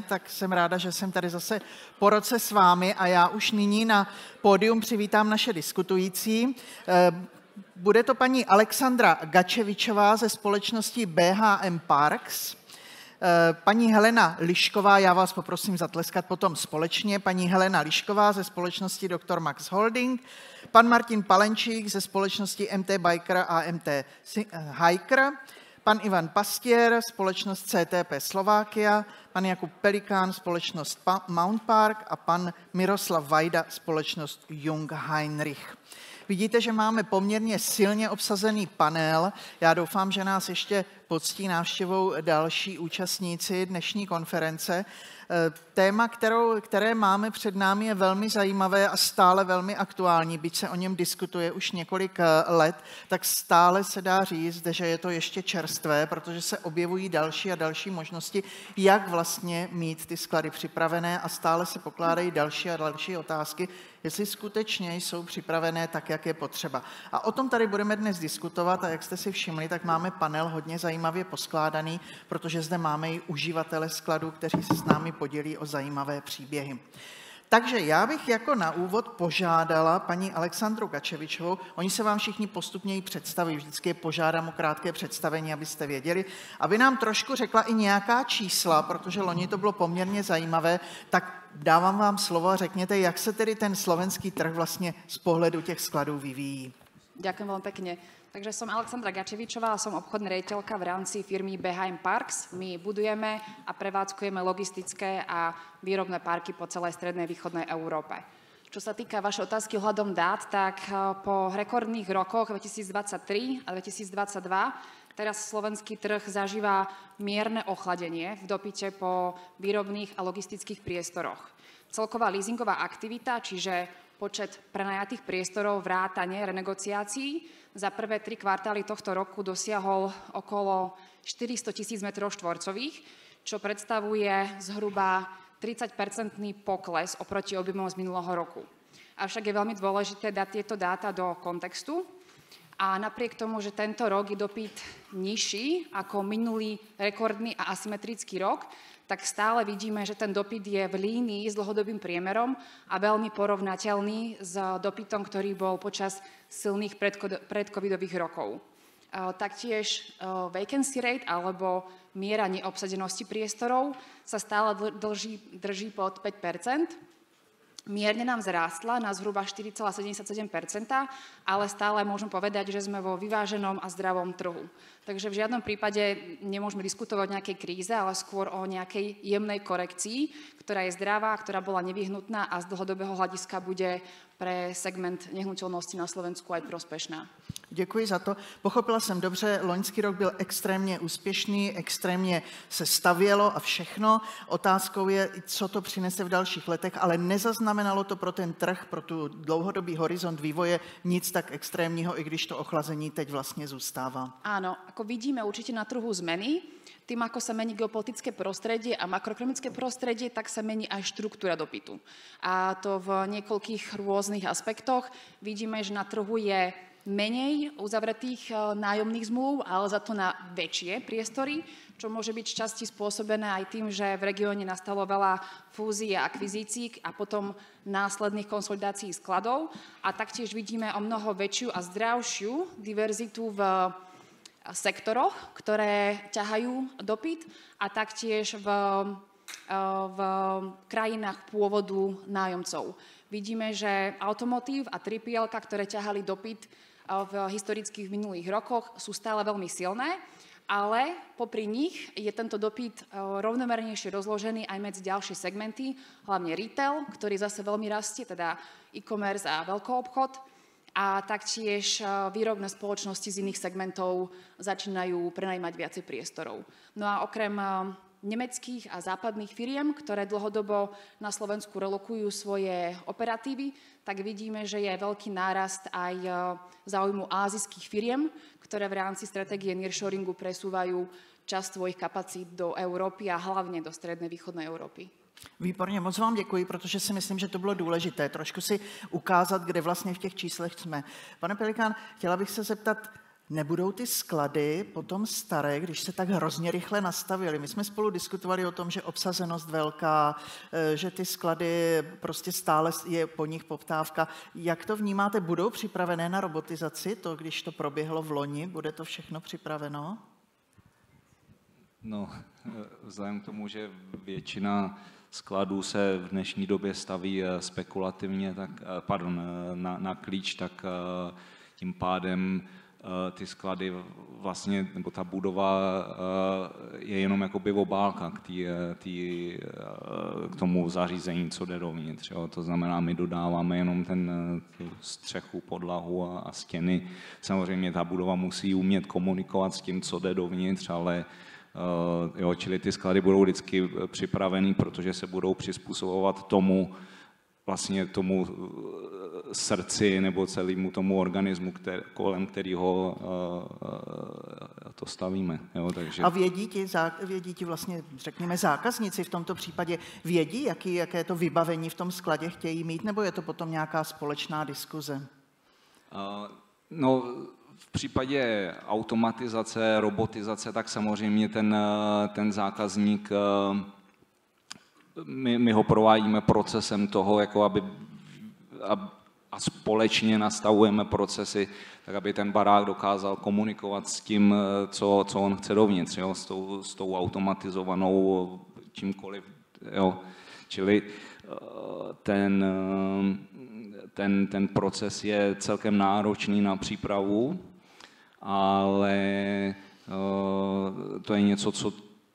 Tak jsem ráda, že jsem tady zase po roce s vámi a já už nyní na pódium přivítám naše diskutující. Bude to paní Alexandra Gačevičová ze společnosti BHM Parks, paní Helena Lišková, já vás poprosím zatleskat potom společně, paní Helena Lišková ze společnosti Dr. Max Holding, pan Martin Palenčík ze společnosti MT Biker a MT Hiker, pan Ivan Pastier, společnost CTP Slovakia, pan Jakub Pelikán, společnost Mount Park a pan Miroslav Vajda, společnost Jung Heinrich. Vidíte, že máme poměrně silně obsazený panel. Já doufám, že nás ještě poctí návštěvou další účastníci dnešní konference. Téma, které máme před námi, je velmi zajímavé a stále velmi aktuální. Byť se o něm diskutuje už několik let, tak stále se dá říct, že je to ještě čerstvé, protože se objevují další a další možnosti, jak vlastně mít ty sklady připravené a stále se pokládají další a další otázky, jestli skutečně jsou připravené tak, jak je potřeba. A o tom tady budeme dnes diskutovat a jak jste si všimli, tak máme panel hodně zajímavě poskládaný, protože zde máme i uživatele skladů, kteří se s námi podělí o zajímavé příběhy. Takže já bych jako na úvod požádala paní Alexandru Gačevičovou, oni se vám všichni postupně představí, vždycky je požádám o krátké představení, abyste věděli, aby nám trošku řekla i nějaká čísla, protože loni to bylo poměrně zajímavé, tak dávám vám slovo a řekněte, jak se tedy ten slovenský trh vlastně z pohledu těch skladů vyvíjí. Ďakujem veľmi pekne. Takže som Alexandra Gačevičová a som obchodná riaditeľka v rámci firmy BHM Parks. My budujeme a prevádzkujeme logistické a výrobné parky po celej strednej východnej Európe. Čo sa týka vašej otázky ohľadom dát, tak po rekordných rokoch 2023 a 2022 teraz slovenský trh zažíva mierne ochladenie v dopyte po výrobných a logistických priestoroch. Celková leasingová aktivita, čiže počet prenajatých priestorov vrátane renegociácií za prvé 3 kvartály tohto roku dosiahol okolo 400 000 m², čo predstavuje zhruba 30% pokles oproti objemom z minulého roku. Avšak je veľmi dôležité dať tieto dáta do kontextu a napriek tomu, že tento rok je dopyt nižší ako minulý rekordný a asymetrický rok, tak stále vidíme, že ten dopyt je v línii s dlhodobým priemerom a veľmi porovnateľný s dopytom, ktorý bol počas silných predcovidových rokov. Taktiež vacancy rate alebo miera neobsadenosti priestorov sa stále drží pod 5%. Mierne nám zrástla na zhruba 4,77%, ale stále môžem povedať, že sme vo vyváženom a zdravom trhu. Takže v žiadnom prípade nemôžeme diskutovať o nejakej kríze, ale skôr o nejakej jemnej korekcii, ktorá je zdravá, ktorá bola nevyhnutná a z dlhodobého hľadiska bude pre segment nehnuteľnosti na Slovensku aj prospešná. Děkuji za to. Pochopila jsem dobře, loňský rok byl extrémně úspěšný, extrémně se stavělo a všechno. Otázkou je, co to přinese v dalších letech, ale nezaznamenalo to pro ten trh, pro tu dlouhodobý horizont vývoje nic tak extrémního, i když to ochlazení teď vlastně zůstává. Áno, ako vidíme určite na trhu zmeny, tým, ako sa mení geopolitické prostredie a makroekonomické prostredie, tak sa mení aj štruktúra dopytu. A to v niekoľkých rôznych aspektoch. Vidíme, že na trhu je menej uzavretých nájomných zmluv, ale za to na väčšie priestory, čo môže byť časti spôsobené aj tým, že v regióne nastalo veľa fúzií a akvizícií a potom následných konsolidácií skladov. A taktiež vidíme o mnoho väčšiu a zdravšiu diverzitu v sektoroch, ktoré ťahajú dopyt a taktiež v krajinách pôvodu nájomcov. Vidíme, že automotív a 3PL, ktoré ťahali dopyt v historických minulých rokoch, sú stále veľmi silné, ale popri nich je tento dopyt rovnomernejšie rozložený aj medzi ďalšie segmenty, hlavne retail, ktorý zase veľmi rastie, teda e-commerce a veľkoobchod, a taktiež výrobné spoločnosti z iných segmentov začínajú prenajímať viacej priestorov. No a okrem nemeckých a západných firiem, ktoré dlhodobo na Slovensku relokujú svoje operatívy, tak vidíme, že je veľký nárast aj záujmu ázijských firiem, ktoré v rámci stratégie nearshoringu presúvajú časť svojich kapacít do Európy a hlavne do strednej východnej Európy. Výborně, moc vám děkuji, protože si myslím, že to bylo důležité trošku si ukázat, kde vlastně v těch číslech jsme. Pane Pelikán, chtěla bych se zeptat, Nebudou ty sklady potom staré, když se tak hrozně rychle nastavily? My jsme spolu diskutovali o tom, že obsazenost velká, že ty sklady prostě stále je po nich poptávka. Jak to vnímáte? Budou připravené na robotizaci? To, když to proběhlo v loni, bude to všechno připraveno? No, vzhledem k tomu, že většina skladů se v dnešní době staví spekulativně, na klíč, tak tím pádem ty sklady vlastně, nebo ta budova je jenom jakoby obálka k tomu zařízení, co jde dovnitř. Jo. To znamená, my dodáváme jenom tu střechu, podlahu a stěny. Samozřejmě ta budova musí umět komunikovat s tím, co jde dovnitř, ale čili ty sklady budou vždycky připravený, protože se budou přizpůsobovat tomu srdci nebo celému tomu organismu, kolem kterého to stavíme. Jo, takže... A vědí ti vlastně, řekněme, zákazníci v tomto případě, vědí, jaké to vybavení v tom skladě chtějí mít, nebo je to potom nějaká společná diskuze? V případě automatizace, robotizace, tak samozřejmě ten zákazník, my ho provádíme procesem toho, jako a společně nastavujeme procesy, tak aby ten barák dokázal komunikovat s tím, co on chce dovnitř, jo, s tou automatizovanou čímkoliv. Jo. Čili ten proces je celkem náročný na přípravu, ale to je něco,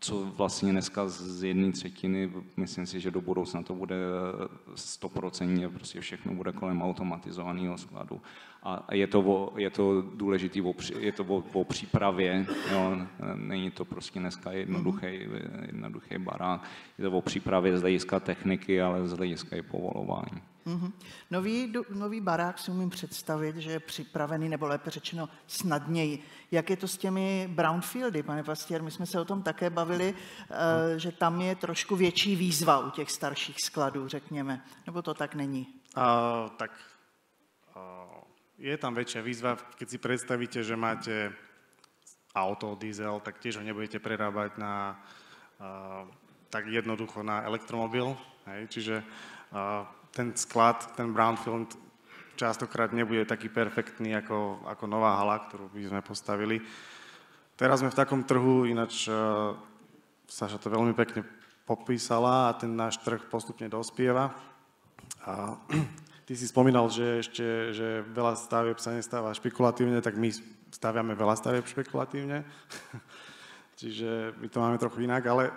co vlastně dneska z 1/3, myslím si, že do budoucna to bude 100%, prostě všechno bude kolem automatizovaného skladu. A je to důležité, je to o přípravě, jo, není to prostě dneska jednoduchý barák, je to o přípravě z hlediska techniky, ale z hlediska i povolování. Mm-hmm. Nový barák si umím představit, že je připravený, nebo lépe řečeno snadněji. Jak je to s těmi brownfieldy, pane Pastier? My jsme se o tom také bavili, že tam je trošku větší výzva u těch starších skladů, řekněme. Nebo to tak není? Je tam väčšia výzva, keď si predstavíte, že máte auto, diesel, tak tiež ho nebudete prerábať na tak jednoducho na elektromobil. Hej? Čiže ten sklad, ten brownfield častokrát nebude taký perfektný ako nová hala, ktorú by sme postavili. Teraz sme v takom trhu, ináč Saša to veľmi pekne popísala a ten náš trh postupne dospieva. A ty si spomínal, že veľa stavieb sa nestáva špekulatívne, tak my staviame veľa stavieb špekulatívne. Čiže my to máme trochu inak, ale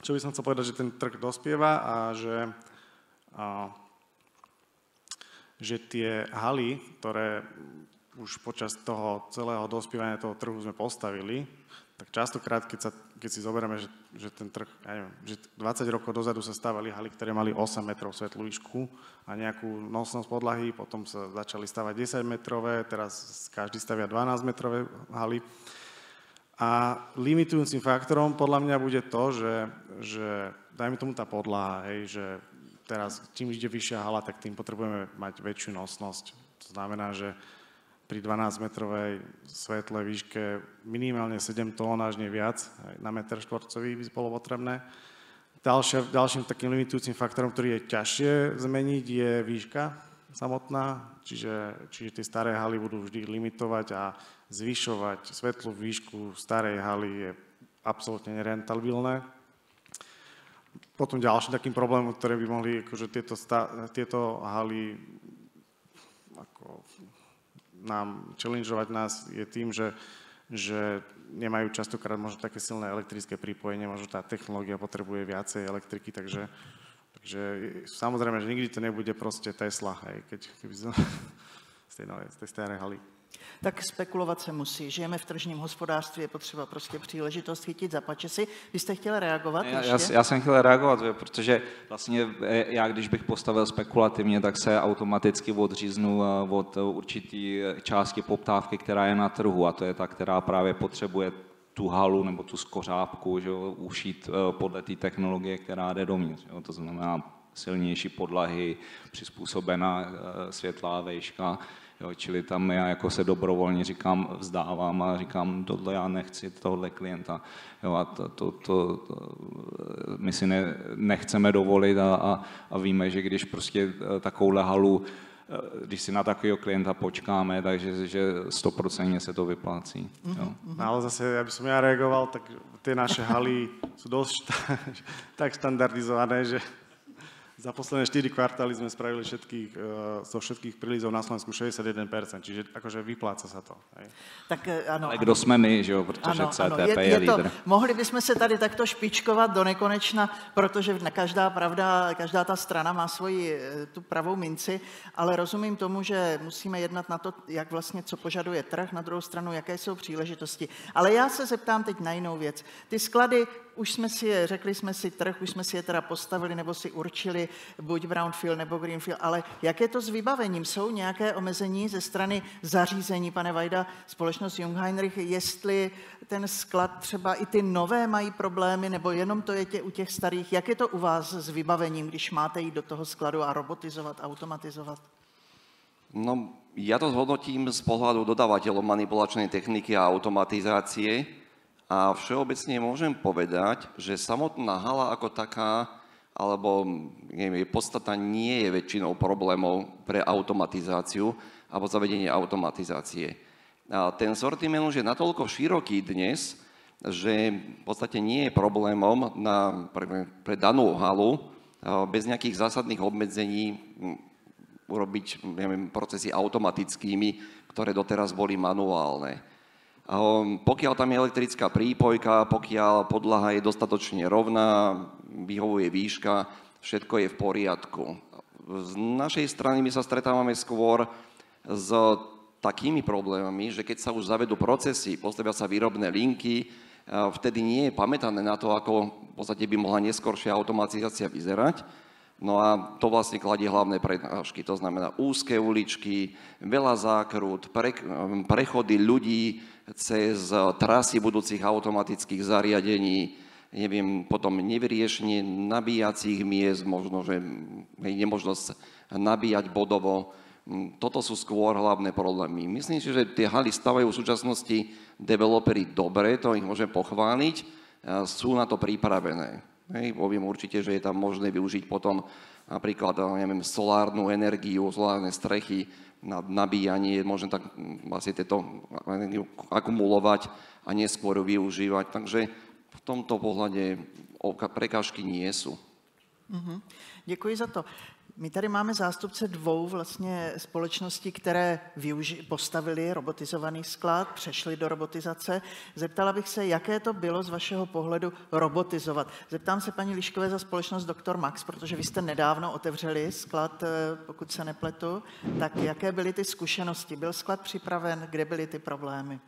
čo by som chcel povedať, že ten trh dospieva a že tie haly, ktoré už počas toho celého dospievania toho trhu sme postavili, tak častokrát, keď si zoberieme, že ten trh, ja neviem, že 20 rokov dozadu sa stávali haly, ktoré mali 8 metrov svetlú výšku a nejakú nosnosť podlahy, potom sa začali stavať 10 metrové, teraz každý stavia 12 metrové haly. A limitujúcim faktorom podľa mňa bude to, že dajme tomu tá podlaha, hej, že teraz čím ide vyššia hala, tak tým potrebujeme mať väčšiu nosnosť. To znamená, že pri 12-metrovej svetlej výške minimálne 7 tón, až nie viac, na meter štvorcový by bolo potrebné. Ďalším takým limitujúcim faktorom, ktorý je ťažšie zmeniť, je výška samotná, čiže tie staré haly budú vždy limitovať a zvyšovať svetlú výšku starej haly je absolútne nerentabilné. Potom ďalším takým problémom, ktoré by mohli akože tieto haly ako nám challengeovať nás, je tým, že nemajú častokrát možno také silné elektrické prípojenie, možno tá technológia potrebuje viacej elektriky, takže samozrejme, že nikdy to nebude proste Tesla, hej, keby z tej starej haly. Tak spekulovat se musí. Žijeme v tržním hospodářství, je potřeba prostě příležitost chytit za pačesy. Vy jste chtěl reagovat ještě? Já jsem chtěl reagovat, protože vlastně já, když bych postavil spekulativně, tak se automaticky odříznu od určitý části poptávky, která je na trhu, a to je ta, která právě potřebuje tu halu nebo tu skořápku, že jo, ušít podle té technologie, která jde dovnitř. Jo, to znamená silnější podlahy, přizpůsobená světlá vejška. Jo, čili tam já jako se dobrovolně říkám, vzdávám a říkám, tohle já nechci, tohle klienta. Jo, a to my si nechceme dovolit a víme, že když prostě takovouhle halu, když si na takového klienta počkáme, takže že 100% se to vyplácí. Jo. No, ale zase, aby som ja reagoval, tak tie naše haly sú dosť tak štandardizované, že za posledné 4 kvartály sme spravili zo všetkých prílizov na Slovensku 61%, čiže akože vypláca sa to. Hej. Tak ano. Ale kdo jsme my, že jo, protože CTP je lídr. Mohli bychom se tady takto špičkovat do nekonečna, protože každá ta strana má svoji tu pravou minci, ale rozumím tomu, že musíme jednat na to, jak vlastně, co požaduje trh, na druhou stranu, jaké jsou příležitosti. Ale já se zeptám teď na jinou věc. Ty sklady, už jsme si je, řekli jsme si trh, už jsme si je teda postavili nebo si určili buď brownfield nebo greenfield, ale jak je to s vybavením? Jsou nějaké omezení ze strany zařízení, pane Vajda, společnost Jungheinrich, jestli ten sklad třeba i ty nové mají problémy, nebo jenom to je u těch starých? Jak je to u vás s vybavením, když máte jít do toho skladu a robotizovat, automatizovat? No, ja to zhodnotím z pohľadu dodávateľov manipulačnej techniky a automatizácie a všeobecne môžem povedať, že samotná hala ako taká alebo neviem, podstata nie je väčšinou problémov pre automatizáciu alebo zavedenie automatizácie. A ten sortiment už je natoľko široký dnes, že v podstate nie je problémom pre danú halu bez nejakých zásadných obmedzení urobiť procesy automatickými, ktoré doteraz boli manuálne. Pokiaľ tam je elektrická prípojka, pokiaľ podlaha je dostatočne rovná, vyhovuje výška, všetko je v poriadku. Z našej strany my sa stretávame skôr s takými problémami, že keď sa už zavedú procesy, postavia sa výrobné linky, vtedy nie je pamätané na to, ako v podstate by mohla neskoršia automatizácia vyzerať. No a to vlastne kladie hlavné prekážky, to znamená úzke uličky, veľa zákrut, prechody ľudí cez trasy budúcich automatických zariadení, neviem, potom nevyriešenie nabíjacích miest, možno, že nemožnosť nabíjať bodovo. Toto sú skôr hlavné problémy. Myslím si, že tie haly stavajú v súčasnosti developeri dobre, to ich môžem pochváliť, sú na to pripravené. Poviem určite, že je tam možné využiť potom napríklad, neviem, solárnu energiu, solárne strechy na nabíjanie, možno tak vlastne tieto energiu akumulovať a neskôr ju využívať. Takže v tomto pohľade prekážky nie sú. Děkuji za to. My tady máme zástupce dvou vlastně společností, které postavili robotizovaný sklad, přešli do robotizace. Zeptala bych se, jaké to bylo z vašeho pohledu robotizovat. Zeptám se paní Liškové za společnost Dr. Max, protože vy jste nedávno otevřeli sklad, pokud se nepletu. Tak jaké byly ty zkušenosti? Byl sklad připraven? Kde byly ty problémy?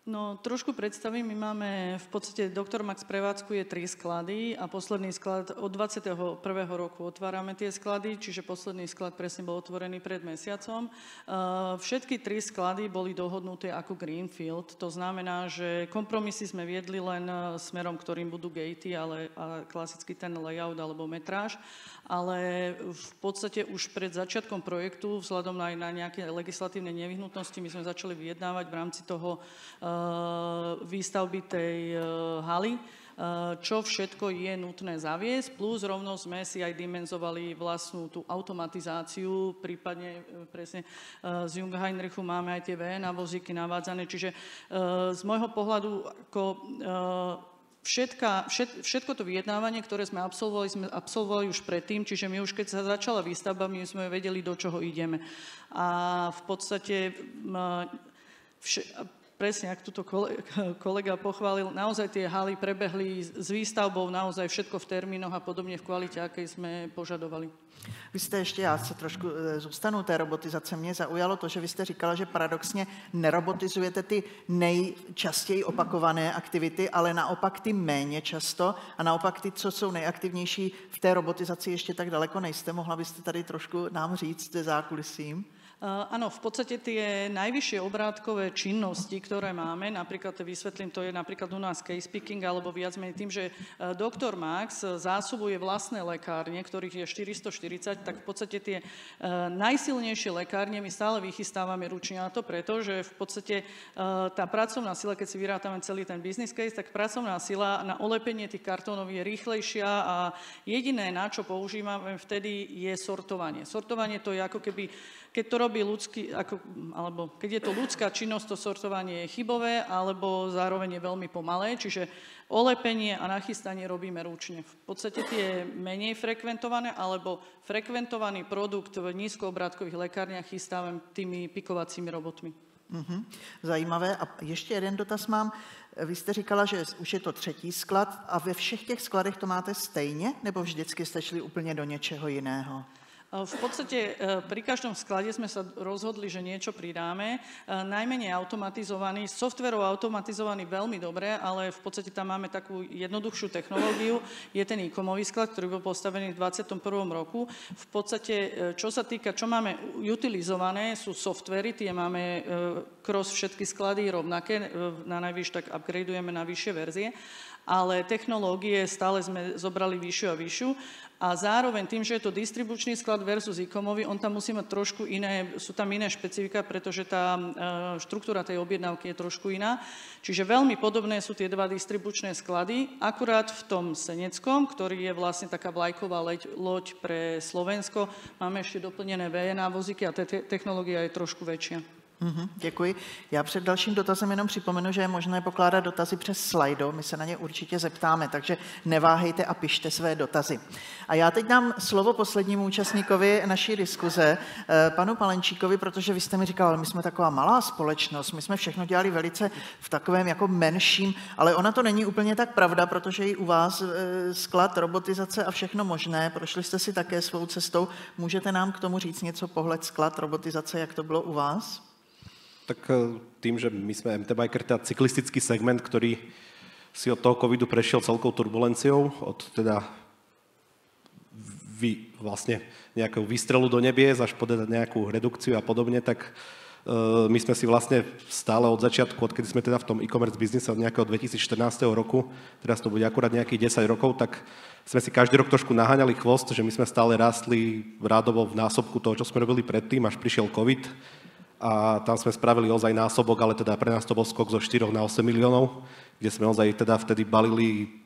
No, trošku predstavím, my máme v podstate Dr. Max prevádzkuje 3 sklady a posledný sklad od 21. roku otvárame tie sklady, čiže posledný sklad presne bol otvorený pred mesiacom. Všetky 3 sklady boli dohodnuté ako greenfield, to znamená, že kompromisy sme viedli len smerom, ktorým budú gatey, ale klasicky ten layout alebo metráž, ale v podstate už pred začiatkom projektu, vzhľadom aj na nejaké legislatívne nevyhnutnosti, my sme začali vyjednávať v rámci toho výstavby tej haly, čo všetko je nutné zaviesť, plus rovno sme si aj dimenzovali vlastnú tú automatizáciu, prípadne presne z Jungheinrichu máme aj tie VN vozíky navádzané, čiže z môjho pohľadu ako všetko to vyjednávanie, ktoré sme absolvovali už predtým, čiže my už keď sa začala výstavba, my sme vedeli, do čoho ideme. A v podstate presne, ak túto kolega pochválil, naozaj tie haly prebehli s výstavbou, naozaj všetko v termínoch a podobne v kvalite, akej sme požadovali. Vy jste ještě, já se trošku zůstanu té robotizace, mě zaujalo to, že vy jste říkala, že paradoxně nerobotizujete ty nejčastěji opakované aktivity, ale naopak ty méně často a naopak ty, co jsou nejaktivnější v té robotizaci, ještě tak daleko nejste. Mohla byste tady trošku nám říct ze zákulisím? Áno, v podstate tie najvyššie obrátkové činnosti, ktoré máme, napríklad vysvetlím, to je napríklad u nás case picking, alebo viac menej tým, že Dr. Max zásobuje vlastné lekárne, ktorých je 440, tak v podstate tie najsilnejšie lekárne my stále vychystávame ručne, a to preto, že v podstate tá pracovná sila, keď si vyrátame celý ten business case, tak pracovná sila na olepenie tých kartónov je rýchlejšia a jediné, na čo používame vtedy, je sortovanie. Sortovanie to je ako keby, keď to robí ľudský, alebo keď je to ľudská činnosť, to sortovanie je chybové, alebo zároveň je veľmi pomalé, čiže olepenie a nachystanie robíme ručne. V podstate tie menej frekventované, alebo frekventovaný produkt v nízkoobrátkových lekárniach chystávame tými pikovacími robotmi. Zajímavé. A ještě jeden dotaz mám. Vy jste říkala, že už je to 3. sklad a ve všech těch skladech to máte stejně, nebo vždycky jste šli úplně do něčeho jiného? V podstate pri každom sklade sme sa rozhodli, že niečo pridáme. Najmenej automatizovaný, softverov automatizovaný veľmi dobre, ale v podstate tam máme takú jednoduchšiu technológiu. Je ten e-comový sklad, ktorý bol postavený v 21. roku. V podstate, čo sa týka, čo máme utilizované, sú softvery, tie máme cross všetky sklady rovnaké, na najvyššie tak upgradeujeme na vyššie verzie, ale technológie stále sme zobrali vyššiu a vyššiu. A zároveň tým, že je to distribučný sklad versus e-comový, on tam musí mať trošku iné, sú tam iné špecifika, pretože tá štruktúra tej objednávky je trošku iná. Čiže veľmi podobné sú tie dva distribučné sklady, akurát v tom Seneckom, ktorý je vlastne taká vlajková loď pre Slovensko, máme ešte doplnené VNA vozíky a technológia je trošku väčšia. Děkuji. Já před dalším dotazem jenom připomenu, že je možné pokládat dotazy přes Slido. My se na ně určitě zeptáme, takže neváhejte a pište své dotazy. A já teď dám slovo poslednímu účastníkovi naší diskuze, panu Palenčíkovi, protože vy jste mi říkal, my jsme taková malá společnost, my jsme všechno dělali velice v takovém jako menším, ale ona to není úplně tak pravda, protože i u vás sklad, robotizace a všechno možné. Prošli jste si také svou cestou. Můžete nám k tomu říct něco, pohled sklad, robotizace, jak to bylo u vás? Tak tým, že my sme MT Biker, teda cyklistický segment, ktorý si od toho covidu prešiel celkou turbulenciou, od teda vlastne nejakého výstrelu do nebies až po nejakú redukciu a podobne, tak my sme si vlastne stále od začiatku, odkedy sme teda v tom e-commerce biznise od nejakého 2014 roku, teraz to bude akurát nejakých 10 rokov, tak sme si každý rok trošku naháňali chvost, že my sme stále rástli rádovo v násobku toho, čo sme robili predtým, až prišiel COVID. A tam sme spravili ozaj násobok, ale teda pre nás to bol skok zo 4 na 8 miliónov, kde sme ozaj teda vtedy balili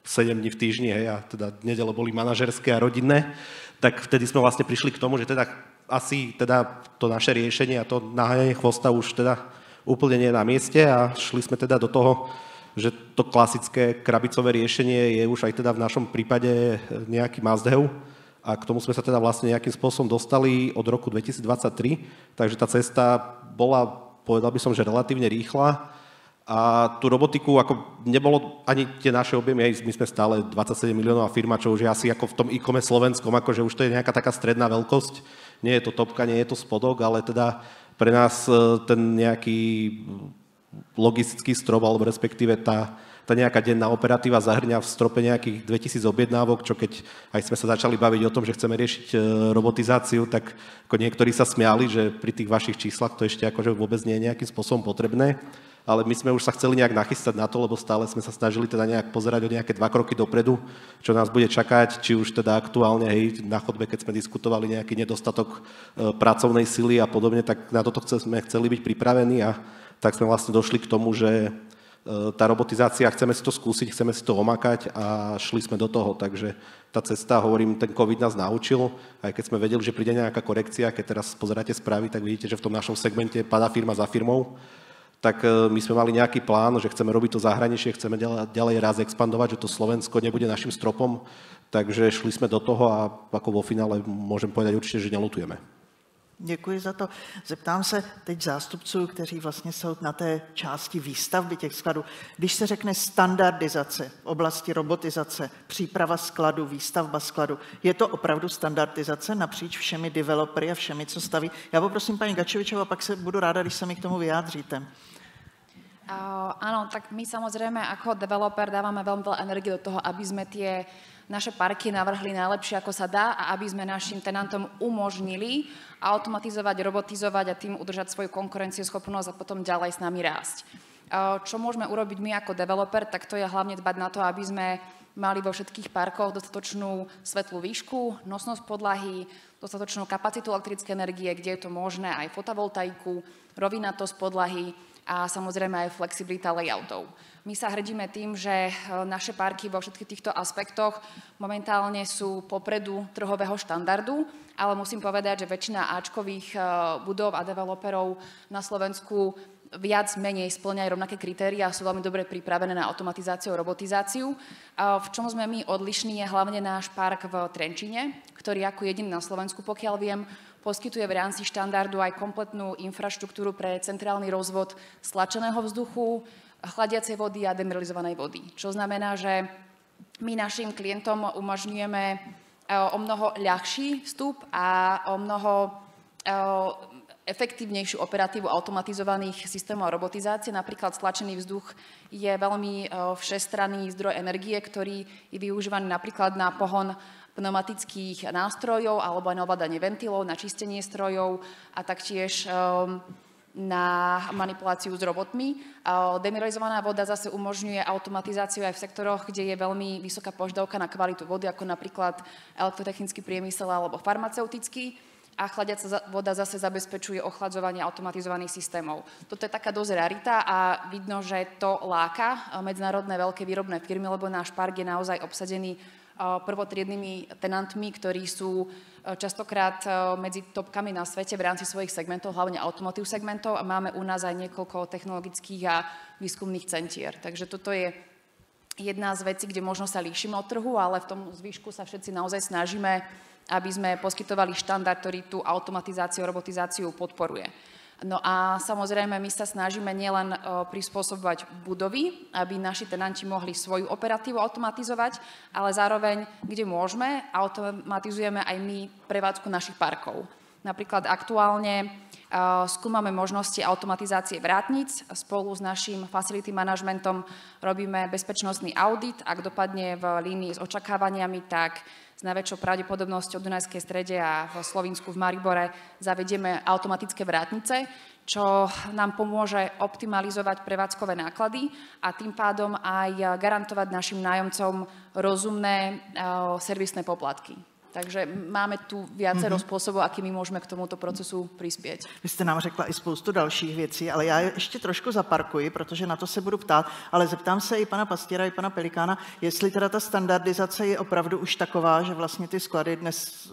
7 dní v týždni, hej, a teda nedele boli manažerské a rodinné, tak vtedy sme vlastne prišli k tomu, že teda asi teda to naše riešenie a to naháňanie chvosta už teda úplne nie je na mieste a šli sme teda do toho, že to klasické krabicové riešenie je už aj teda v našom prípade nejaký must-have. A k tomu sme sa teda vlastne nejakým spôsobom dostali od roku 2023, takže tá cesta bola, povedal by som, že relatívne rýchla a tú robotiku, ako nebolo ani tie naše objemy, my sme stále 27 miliónová firma, čo už je asi ako v tom e-commerce slovenskom, akože už to je nejaká taká stredná veľkosť, nie je to topka, nie je to spodok, ale teda pre nás ten nejaký logistický strop, alebo respektíve tá nejaká denná operatíva zahrňa v strope nejakých 2000 objednávok, čo keď aj sme sa začali baviť o tom, že chceme riešiť robotizáciu, tak ako niektorí sa smiali, že pri tých vašich číslach to ešte akože vôbec nie je nejakým spôsobom potrebné, ale my sme už sa chceli nejak nachystať na to, lebo stále sme sa snažili teda nejak pozerať o nejaké 2 kroky dopredu, čo nás bude čakať, či už teda aktuálne, hej, na chodbe, keď sme diskutovali nejaký nedostatok pracovnej sily a podobne, tak na toto sme chceli byť pripravení a tak sme vlastne došli k tomu, že tá robotizácia, chceme si to skúsiť, chceme si to omakať a šli sme do toho, takže tá cesta, hovorím, ten COVID nás naučil, aj keď sme vedeli, že príde nejaká korekcia, keď teraz pozeráte správy, tak vidíte, že v tom našom segmente padá firma za firmou, tak my sme mali nejaký plán, že chceme robiť to zahraničie, chceme ďalej raz expandovať, že to Slovensko nebude našim stropom, takže šli sme do toho a ako vo finále môžem povedať určite, že neľutujeme. Děkuji za to. Zeptám se teď zástupců, kteří vlastně jsou na té části výstavby těch skladů. Když se řekne standardizace v oblasti robotizace, příprava skladu, výstavba skladu, je to opravdu standardizace napříč všemi developery a všemi, co staví? Já poprosím paní Gačevičovou a pak se budu ráda, když se mi k tomu vyjádříte. Áno, tak my samozrejme ako developer dávame veľmi veľa energie do toho, aby sme tie naše parky navrhli najlepšie, ako sa dá a aby sme našim tenantom umožnili automatizovať, robotizovať a tým udržať svoju konkurencieschopnosť a potom ďalej s nami rásť. Čo môžeme urobiť my ako developer, tak to je hlavne dbať na to, aby sme mali vo všetkých parkoch dostatočnú svetlú výšku, nosnosť podlahy, dostatočnú kapacitu elektrickej energie, kde je to možné, aj fotovoltaiku, rovinatosť podlahy a samozrejme aj flexibilita layoutov. My sa hrdíme tým, že naše parky vo všetkých týchto aspektoch momentálne sú popredu trhového štandardu, ale musím povedať, že väčšina áčkových budov a developerov na Slovensku viac menej spĺňajú rovnaké kritériá a sú veľmi dobre pripravené na automatizáciu a robotizáciu. V čom sme my odlišní je hlavne náš park v Trenčíne, ktorý ako jediný na Slovensku, pokiaľ viem, poskytuje v rámci štandardu aj kompletnú infraštruktúru pre centrálny rozvod stlačeného vzduchu, chladiacej vody a demineralizovanej vody. Čo znamená, že my našim klientom umožňujeme o mnoho ľahší vstup a o mnoho efektívnejšiu operatívu automatizovaných systémov a robotizácie. Napríklad stlačený vzduch je veľmi všestranný zdroj energie, ktorý je využívaný napríklad na pohon pneumatických nástrojov alebo aj na ovládanie ventilov, na čistenie strojov a taktiež na manipuláciu s robotmi. Demineralizovaná voda zase umožňuje automatizáciu aj v sektoroch, kde je veľmi vysoká požiadavka na kvalitu vody, ako napríklad elektrotechnický priemysel alebo farmaceutický. A chladiaca voda zase zabezpečuje ochladzovanie automatizovaných systémov. Toto je taká dosť rarita a vidno, že to láka medzinárodné veľké výrobné firmy, lebo náš park je naozaj obsadený prvotriednymi tenantmi, ktorí sú častokrát medzi topkami na svete v rámci svojich segmentov, hlavne automotív segmentov a máme u nás aj niekoľko technologických a výskumných centier. Takže toto je jedna z vecí, kde možno sa líšime od trhu, ale v tom zvyšku sa všetci naozaj snažíme, aby sme poskytovali štandard, ktorý tú automatizáciu, robotizáciu podporuje. No a samozrejme, my sa snažíme nielen prispôsobovať budovy, aby naši tenanti mohli svoju operatívu automatizovať, ale zároveň, kde môžeme, automatizujeme aj my prevádzku našich parkov. Napríklad aktuálne skúmame možnosti automatizácie vrátnic. Spolu s našim facility manažmentom robíme bezpečnostný audit. Ak dopadne v línii s očakávaniami, tak s najväčšou pravdepodobnosťou v Dunajskej Strede a v Slovinsku v Maribore zavedieme automatické vrátnice, čo nám pomôže optimalizovať prevádzkové náklady a tým pádom aj garantovať našim nájomcom rozumné servisné poplatky. Takže máme tu viacero spôsobov, akými môžeme k tomuto procesu prispět. Vy jste nám řekla i spoustu dalších věcí, ale já ještě trošku zaparkuji, protože na to se budu ptát, ale zeptám se i pana Pastěra, i pana Pelikána, jestli teda ta standardizace je opravdu už taková, že vlastně ty sklady dnes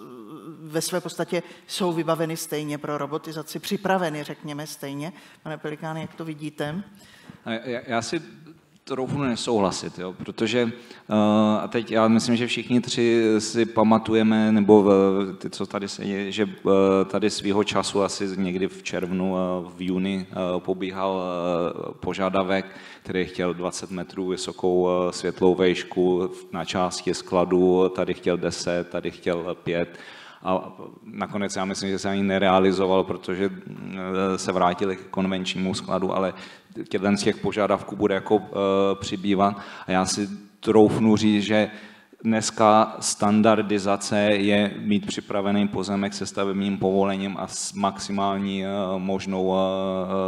ve své podstatě jsou vybaveny stejně pro robotizaci, připraveny, řekněme, stejně. Pane Pelikáne, jak to vidíte? Já si trochu nesouhlasit, jo, protože a teď já myslím, že všichni tři si pamatujeme, nebo ty, co tady sedí, že tady svýho času asi někdy v červnu, v juni pobíhal požadavek, který chtěl 20 metrů vysokou světlou vejšku na části skladu, tady chtěl 10, tady chtěl 5. A nakonec já myslím, že se ani nerealizoval, protože se vrátili k konvenčnímu skladu, ale jeden z těch požadavků bude jako přibývat. A já si troufnu říct, že dneska standardizace je mít připravený pozemek se stavebním povolením a s maximální možnou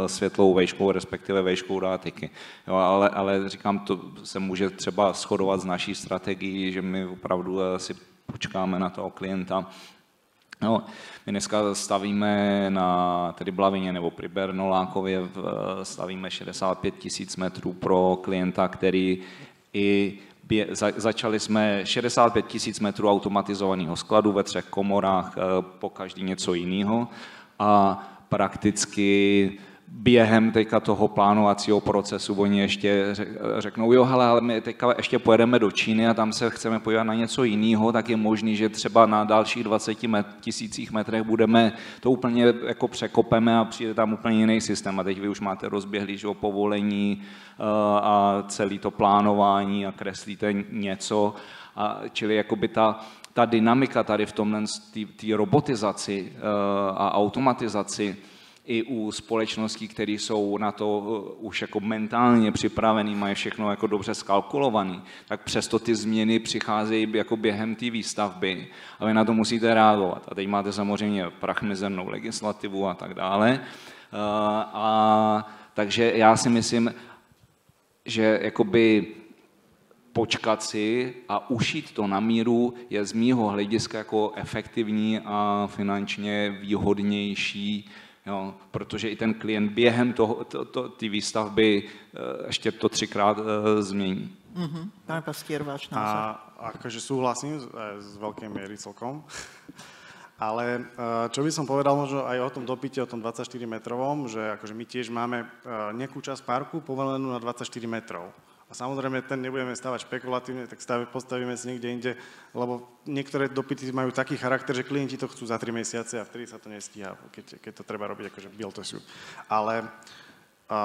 světlou vejškou, respektive vejškou dátiky. Jo, ale říkám, to se může třeba shodovat s naší strategií, že my opravdu si počkáme na toho klienta. No, my dneska stavíme na tedy Blavině nebo při Bernolákově stavíme 65 000 metrů pro klienta, který i začali jsme 65 000 metrů automatizovaného skladu ve 3 komorách, po každý něco jiného a prakticky během teďka toho plánovacího procesu oni ještě řeknou, jo, hele, ale my teďka ještě pojedeme do Číny a tam se chceme podívat na něco jiného, tak je možný, že třeba na dalších 20 000 metrech budeme to úplně jako překopeme a přijde tam úplně jiný systém. A teď vy už máte rozběhlý, že povolení a celý to plánování a kreslíte něco. A čili jakoby ta dynamika tady v tomhle té robotizaci a automatizaci i u společností, které jsou na to už jako mentálně připravený, mají všechno jako dobře skalkulovaný, tak přesto ty změny přicházejí jako během té výstavby a vy na to musíte reagovat. A teď máte samozřejmě prachmizernou legislativu a tak dále. Takže já si myslím, že jakoby počkat si a ušít to na míru je z mýho hlediska jako efektivní a finančně výhodnější, jo, protože i ten klient během té výstavby ještě to 3krát změní. Pane Pastier, váš názor? A akože súhlasím z veľkej miery celkom. Ale čo by som povedal možno aj o tom dopite, o tom 24-metrovom, že akože my tiež máme nejakú časť parku povolenú na 24 metrov. A samozrejme, ten nebudeme stavať špekulatívne, tak postavíme si niekde inde, lebo niektoré dopity majú taký charakter, že klienti to chcú za 3 mesiace a vtedy sa to nestíha, keď to treba robiť akože build to suit. Ale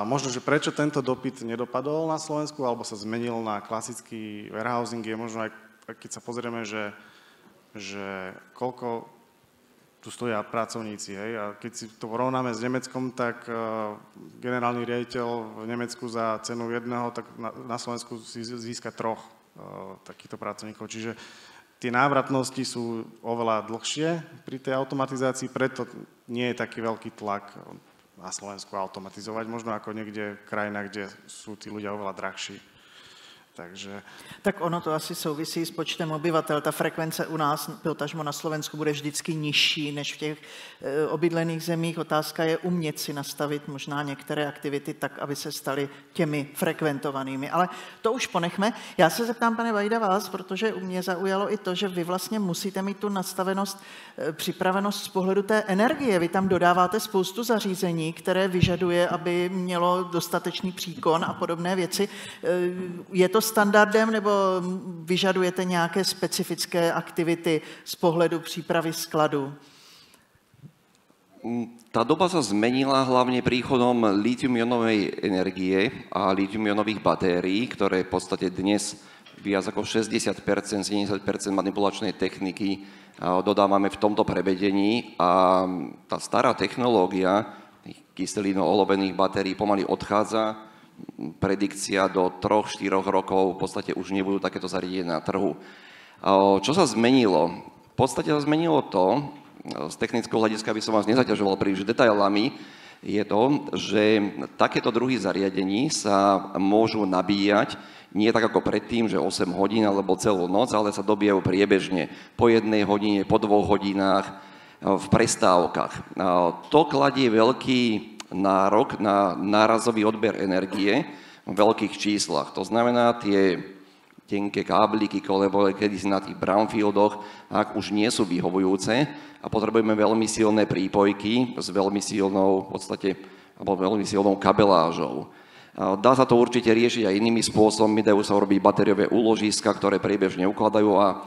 možno, že prečo tento dopyt nedopadol na Slovensku, alebo sa zmenil na klasický warehousing, je možno aj, keď sa pozrieme, že koľko tu stoja pracovníci, hej, a keď si to porovnáme s Nemeckom, tak generálny riaditeľ v Nemecku za cenu jedného, tak na Slovensku si získa 3 takýchto pracovníkov. Čiže tie návratnosti sú oveľa dlhšie pri tej automatizácii, preto nie je taký veľký tlak na Slovensku automatizovať, možno ako niekde v krajinách, kde sú tí ľudia oveľa drahší. Takže... Tak ono to asi souvisí s počtem obyvatel. Ta frekvence u nás, potažmo na Slovensku, bude vždycky nižší než v těch obydlených zemích. Otázka je umět si nastavit možná některé aktivity tak, aby se staly těmi frekventovanými. Ale to už ponechme. Já se zeptám, pane Vajda, vás, protože u mě zaujalo i to, že vy vlastně musíte mít tu nastavenost, připravenost z pohledu té energie. Vy tam dodáváte spoustu zařízení, které vyžaduje, aby mělo dostatečný příkon a podobné věci. Je to standardem, nebo vyžadujete nějaké specifické aktivity z pohledu přípravy skladu? Tá doba sa zmenila hlavne príchodom litium-ionovej energie a litium-ionových batérií, ktoré v podstate dnes viac ako 60%, 70% manipulačnej techniky dodávame v tomto prevedení a tá stará technológia tých kyselino-olovených batérií pomaly odchádza. Predikcia do 3-4 rokov v podstate už nebudú takéto zariadenia na trhu. Čo sa zmenilo? V podstate sa zmenilo to, z technického hľadiska by som vás nezaťažoval príliš detailami, je to, že takéto druhy zariadení sa môžu nabíjať nie tak ako predtým, že 8 hodín alebo celú noc, ale sa dobíjajú priebežne po 1 hodine, po 2 hodinách v prestávkach. To kladie veľký nárok na nárazový odber energie v veľkých číslach. To znamená, tie tenké kábliky, kolebové kedysi na tých brownfieldoch, ak už nie sú vyhovujúce a potrebujeme veľmi silné prípojky s veľmi silnou, v podstate, alebo veľmi silnou kabelážou. Dá sa to určite riešiť aj inými spôsobmi, dajú sa robiť batériové úložiska, ktoré priebežne ukladajú a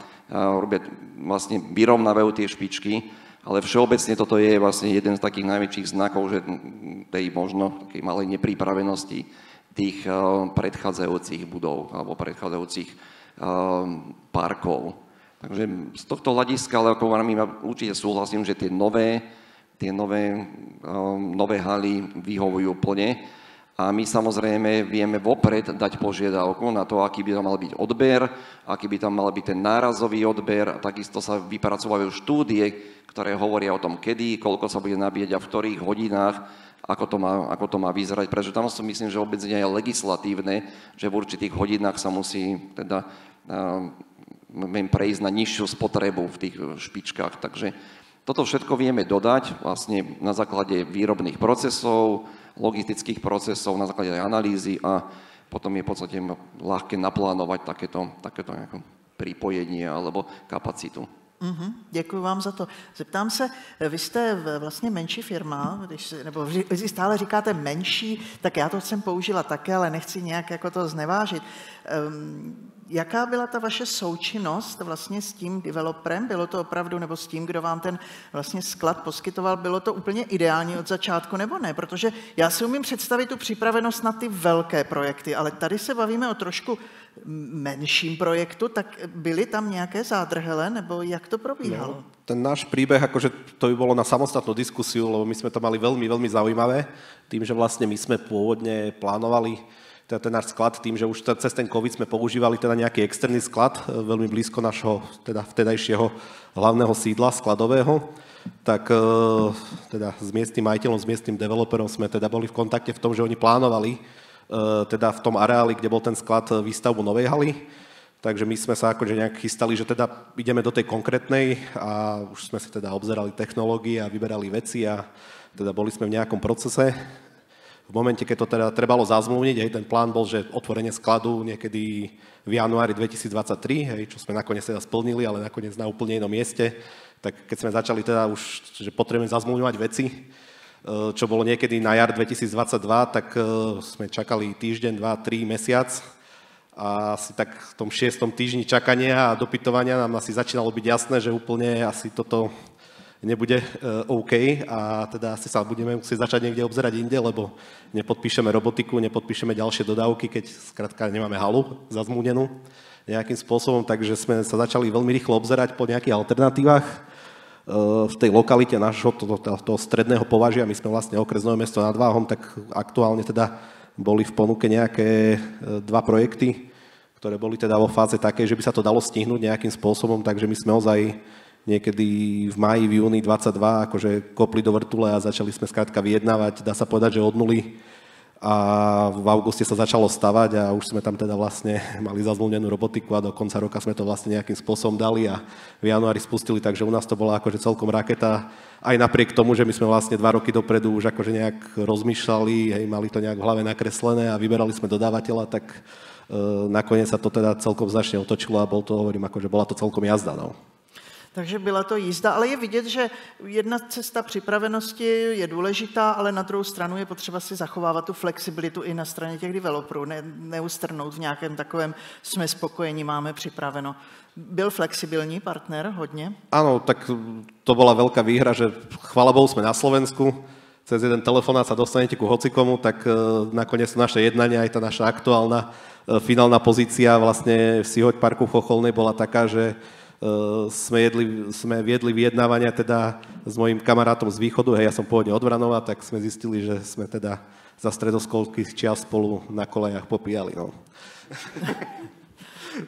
vlastne vyrovnávajú tie špičky. Ale všeobecne toto je vlastne jeden z takých najväčších znakov, že tej možno takej malej nepripravenosti tých predchádzajúcich budov alebo predchádzajúcich parkov. Takže z tohto hľadiska, ale ako vám určite súhlasím, že tie nové haly vyhovujú plne. A my samozrejme vieme vopred dať požiadavku na to, aký by tam mal byť odber, aký by tam mal byť ten nárazový odber. A takisto sa vypracovajú štúdie, ktoré hovoria o tom, kedy, koľko sa bude nabíjať a v ktorých hodinách, ako to má vyzerať. Pretože tam si myslím, že obecne je legislatívne, že v určitých hodinách sa musí teda prejsť na nižšiu spotrebu v tých špičkách. Takže toto všetko vieme dodať vlastne na základe výrobných procesov, logistických procesov, na základe analýzy a potom je v podstate ľahké naplánovať takéto pripojenie alebo kapacitu. Děkuji vám za to. Zeptám se, vy jste vlastně menší firma, nebo vy stále říkáte menší, tak já to jsem použila také, ale nechci nějak jako to znevážit. Jaká byla ta vaše součinnost vlastně s tím developerem? Bylo to opravdu, nebo s tím, kdo vám ten vlastně sklad poskytoval, bylo to úplně ideální od začátku, nebo ne? Protože já si umím představit tu připravenost na ty velké projekty, ale tady se bavíme o trošku menším projektu, tak byly tam nějaké zádrhele, nebo jak to probíhalo? No, ten náš príbeh, akože to by bolo na samostatnú diskusiu, lebo my sme to mali veľmi, veľmi zaujímavé, tým, že vlastne my sme pôvodne plánovali teda ten náš sklad tým, že už cez ten COVID sme používali teda nejaký externý sklad, veľmi blízko našho teda vtedajšieho hlavného sídla skladového, tak teda s miestnym majiteľom, s miestnym developerom sme teda boli v kontakte v tom, že oni plánovali teda v tom areáli, kde bol ten sklad, výstavbu novej haly. Takže my sme sa akože nejak chystali, že teda ideme do tej konkrétnej a už sme si teda obzerali technológie a vyberali veci a teda boli sme v nejakom procese. V momente, keď to teda trebalo zazmluvniť, ten plán bol, že otvorenie skladu niekedy v januári 2023, čo sme nakoniec teda splnili, ale nakoniec na úplne inom mieste, tak keď sme začali teda už, že potrebujeme zazmluvňovať veci, čo bolo niekedy na jar 2022, tak sme čakali týždeň, 2, 3, mesiac a asi tak v tom 6. týždni čakania a dopytovania nám asi začínalo byť jasné, že úplne asi toto nebude OK a teda asi sa budeme musieť začať niekde obzerať inde, lebo nepodpíšeme robotiku, nepodpíšeme ďalšie dodávky, keď skrátka nemáme halu zazmluvnenú nejakým spôsobom, takže sme sa začali veľmi rýchlo obzerať po nejakých alternatívach. V tej lokalite nášho toho stredného považia, my sme vlastne okres Nové Mesto nad Váhom, tak aktuálne teda boli v ponuke nejaké 2 projekty, ktoré boli teda vo fáze takej, že by sa to dalo stihnúť nejakým spôsobom, takže my sme ozaj niekedy v máji, v júni 22 akože kopli do vrtule a začali sme skrátka vyjednávať, dá sa povedať, že od nuly. A v auguste sa začalo stavať a už sme tam teda vlastne mali zazmluvnenú robotiku a do konca roka sme to vlastne nejakým spôsobom dali a v januári spustili, takže u nás to bola akože celkom raketa. Aj napriek tomu, že my sme vlastne 2 roky dopredu už akože nejak rozmýšľali, mali to nejak v hlave nakreslené a vyberali sme dodávateľa, tak nakoniec sa to teda celkom značne otočilo a bol to, hovorím, akože bola to celkom jazda, no. Takže byla to jízda, ale je vidět, že jedna cesta připravenosti je důležitá, ale na druhou stranu je potřeba si zachovávat tu flexibilitu i na straně těch developerů, neustrnout v nějakém takovém jsme spokojení, máme připraveno. Byl flexibilní partner hodně? Áno, tak to bola veľká výhra, že chvála Bohu sme na Slovensku, cez jeden telefonát sa dostanete ku hocikomu, tak nakoniec naše jednanie, aj tá naša aktuálna finálna pozícia vlastne v Sihoď parku v Chocholnej bola taká, že sme viedli vyjednávania teda s mojím kamarátom z východu, ja som pôvodne od Vranova, tak sme zistili, že sme teda za stredoškolských čias spolu na kolejach popíjali. No.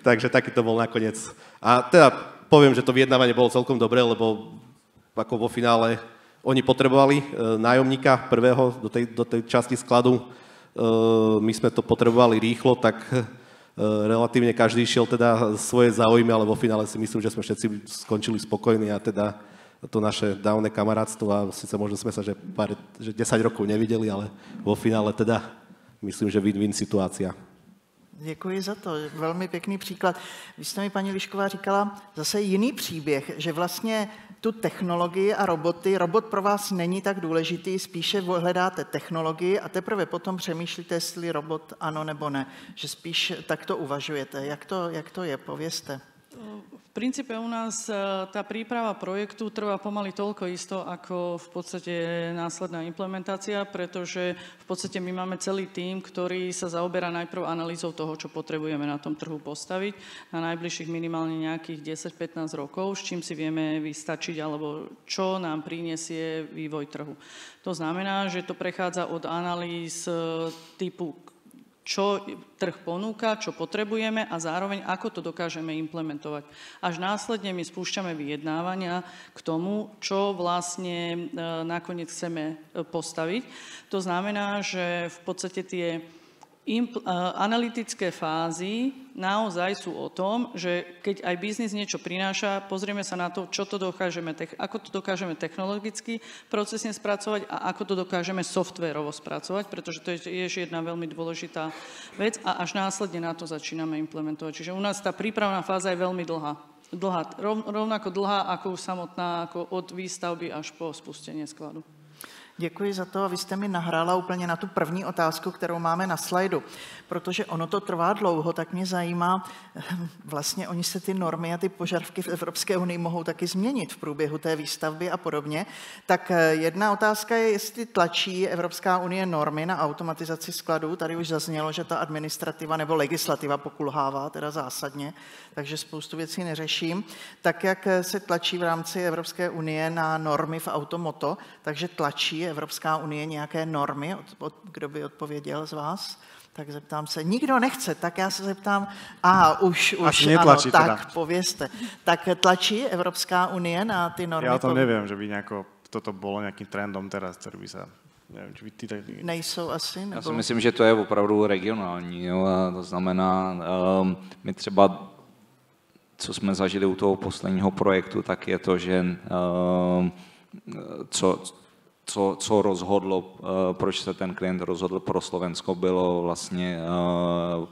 Takže taký to bol nakoniec. A teda poviem, že to vyjednávanie bolo celkom dobré, lebo ako vo finále oni potrebovali nájomníka prvého do tej časti skladu. My sme to potrebovali rýchlo, tak relatívne každý šiel teda svoje záujmy, ale vo finále si myslím, že sme všetci skončili spokojní a teda to naše dávne kamarátstvo a síce možno sme sa, že 10 rokov nevideli, ale vo finále teda myslím, že win-win situácia. Děkuji za to, velmi pěkný příklad. Vy jste mi, paní Lišková, říkala zase jiný příběh, že vlastně tu technologii a robot pro vás není tak důležitý, spíše hledáte technologii a teprve potom přemýšlíte, jestli robot ano nebo ne. Že spíš takto uvažujete. Jak to je? Povězte. V princípe u nás tá príprava projektu trvá pomaly toľko isto, ako v podstate následná implementácia, pretože v podstate my máme celý tím, ktorý sa zaoberá najprv analýzou toho, čo potrebujeme na tom trhu postaviť na najbližších minimálne nejakých 10-15 rokov, s čím si vieme vystačiť, alebo čo nám prinesie vývoj trhu. To znamená, že to prechádza od analýz typu čo trh ponúka, čo potrebujeme a zároveň ako to dokážeme implementovať. Až následne my spúšťame vyjednávania k tomu, čo vlastne nakoniec chceme postaviť. To znamená, že v podstate tie analytické fázy naozaj sú o tom, že keď aj biznis niečo prináša, pozrieme sa na to, čo to dokážeme, ako to dokážeme technologicky procesne spracovať a ako to dokážeme softvérovo spracovať, pretože to je tiež jedna veľmi dôležitá vec a až následne na to začíname implementovať. Čiže u nás tá prípravná fáza je veľmi dlhá, rovnako dlhá ako už samotná, ako od výstavby až po spustenie skladu. Děkuji za to a vy jste mi nahrála úplně na tu první otázku, kterou máme na slajdu. Protože ono to trvá dlouho, tak mě zajímá, vlastně oni se ty normy a ty požadavky v Evropské unii mohou taky změnit v průběhu té výstavby a podobně. Tak jedna otázka je, jestli tlačí Evropská unie normy na automatizaci skladů. Tady už zaznělo, že ta administrativa nebo legislativa pokulhává teda zásadně, takže spoustu věcí neřeším. Tak jak se tlačí v rámci Evropské unie na normy v automoto, takže tlačí Evropská unie nějaké normy? Kdo by odpověděl z vás? Tak zeptám se. Nikdo nechce, tak já se zeptám. Už ano, tak povězte. Tak tlačí Evropská unie na ty normy? Já o tom nevím, že by nejako, toto bylo nějakým trendom teraz, který by se... Nevím, či by ty tak... Nejsou asi? Nebo... Já si myslím, že to je opravdu regionální. Jo? A to znamená, my třeba, co jsme zažili u toho posledního projektu, tak je to, že co rozhodlo, proč se ten klient rozhodl pro Slovensko, bylo vlastně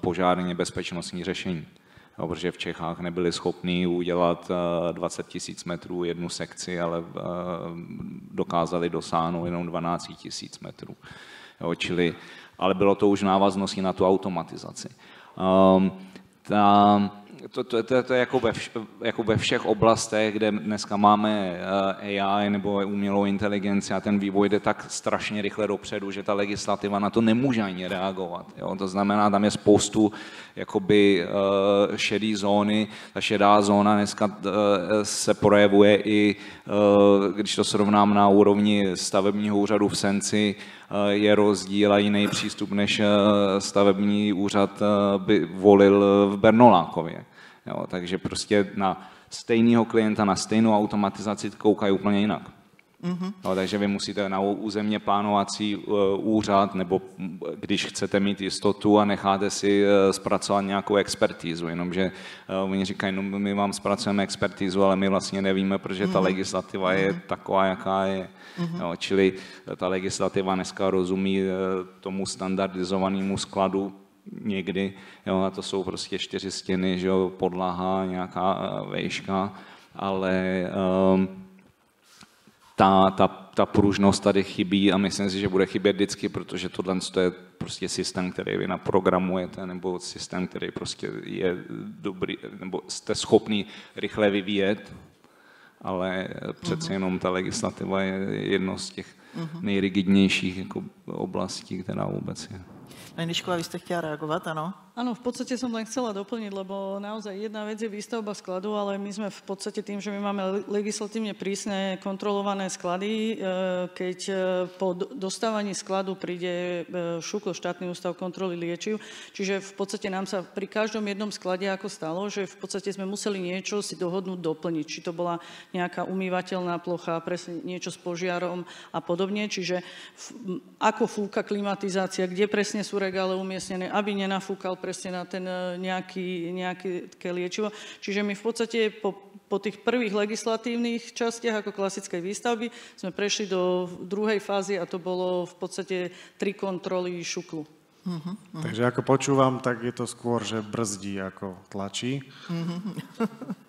požárně bezpečnostní řešení. No, protože v Čechách nebyli schopni udělat 20 000 metrů jednu sekci, ale dokázali dosáhnout jenom 12 000 metrů. Jo, ale bylo to už návaznosti na tu automatizaci. To je jako ve všech oblastech, kde dneska máme AI nebo umělou inteligenci a ten vývoj jde tak strašně rychle dopředu, že ta legislativa na to nemůže ani reagovat. Jo? To znamená, tam je spoustu jakoby šedý zóny. Ta šedá zóna dneska se projevuje i, když to srovnám na úrovni stavebního úřadu v Senci, je rozdíl a jiný přístup, než stavební úřad by volil v Bernolákově. Jo, takže prostě na stejného klienta, na stejnou automatizaci koukají úplně jinak. Mm-hmm. Jo, takže vy musíte na územně plánovací úřad, nebo když chcete mít jistotu a necháte si zpracovat nějakou expertízu, jenomže oni říkají, no my vám zpracujeme expertízu, ale my vlastně nevíme, protože ta legislativa je taková, jaká je. Jo, čili ta legislativa dneska rozumí tomu standardizovanému skladu někdy, jo, a to jsou prostě 4 stěny, že jo, podlaha, nějaká vejška, ale ta pružnost tady chybí a myslím si, že bude chybět vždycky, protože tohle je prostě systém, který vy naprogramujete, nebo systém, který prostě je dobrý, nebo jste schopný rychle vyvíjet, ale přece jenom ta legislativa je jedno z těch nejrigidnějších jako oblastí, která vůbec je. Nejnišková, vy ste chtěla reagovat, ano? Áno, v podstate som len chcela doplniť, lebo naozaj jedna vec je výstavba skladu, ale my sme v podstate tým, že my máme legislatívne prísne kontrolované sklady, keď po dostávaní skladu príde ŠÚKL, štátny ústav kontroly liečiv, čiže v podstate nám sa pri každom jednom sklade ako stalo, že v podstate sme museli niečo si dohodnúť doplniť, či to bola nejaká umývateľná plocha, presne niečo s požiarom a podobne, čiže ako fúka klimatizácia, kde presne sú regále umiestnené, aby nenafúkal presne na ten nejaké liečivo. Čiže my v podstate po tých prvých legislatívnych častiach ako klasickej výstavby sme prešli do druhej fázy a to bolo v podstate 3 kontroly ŠÚKLu. Takže ako počúvam, tak je to skôr, že brzdí ako tlačí.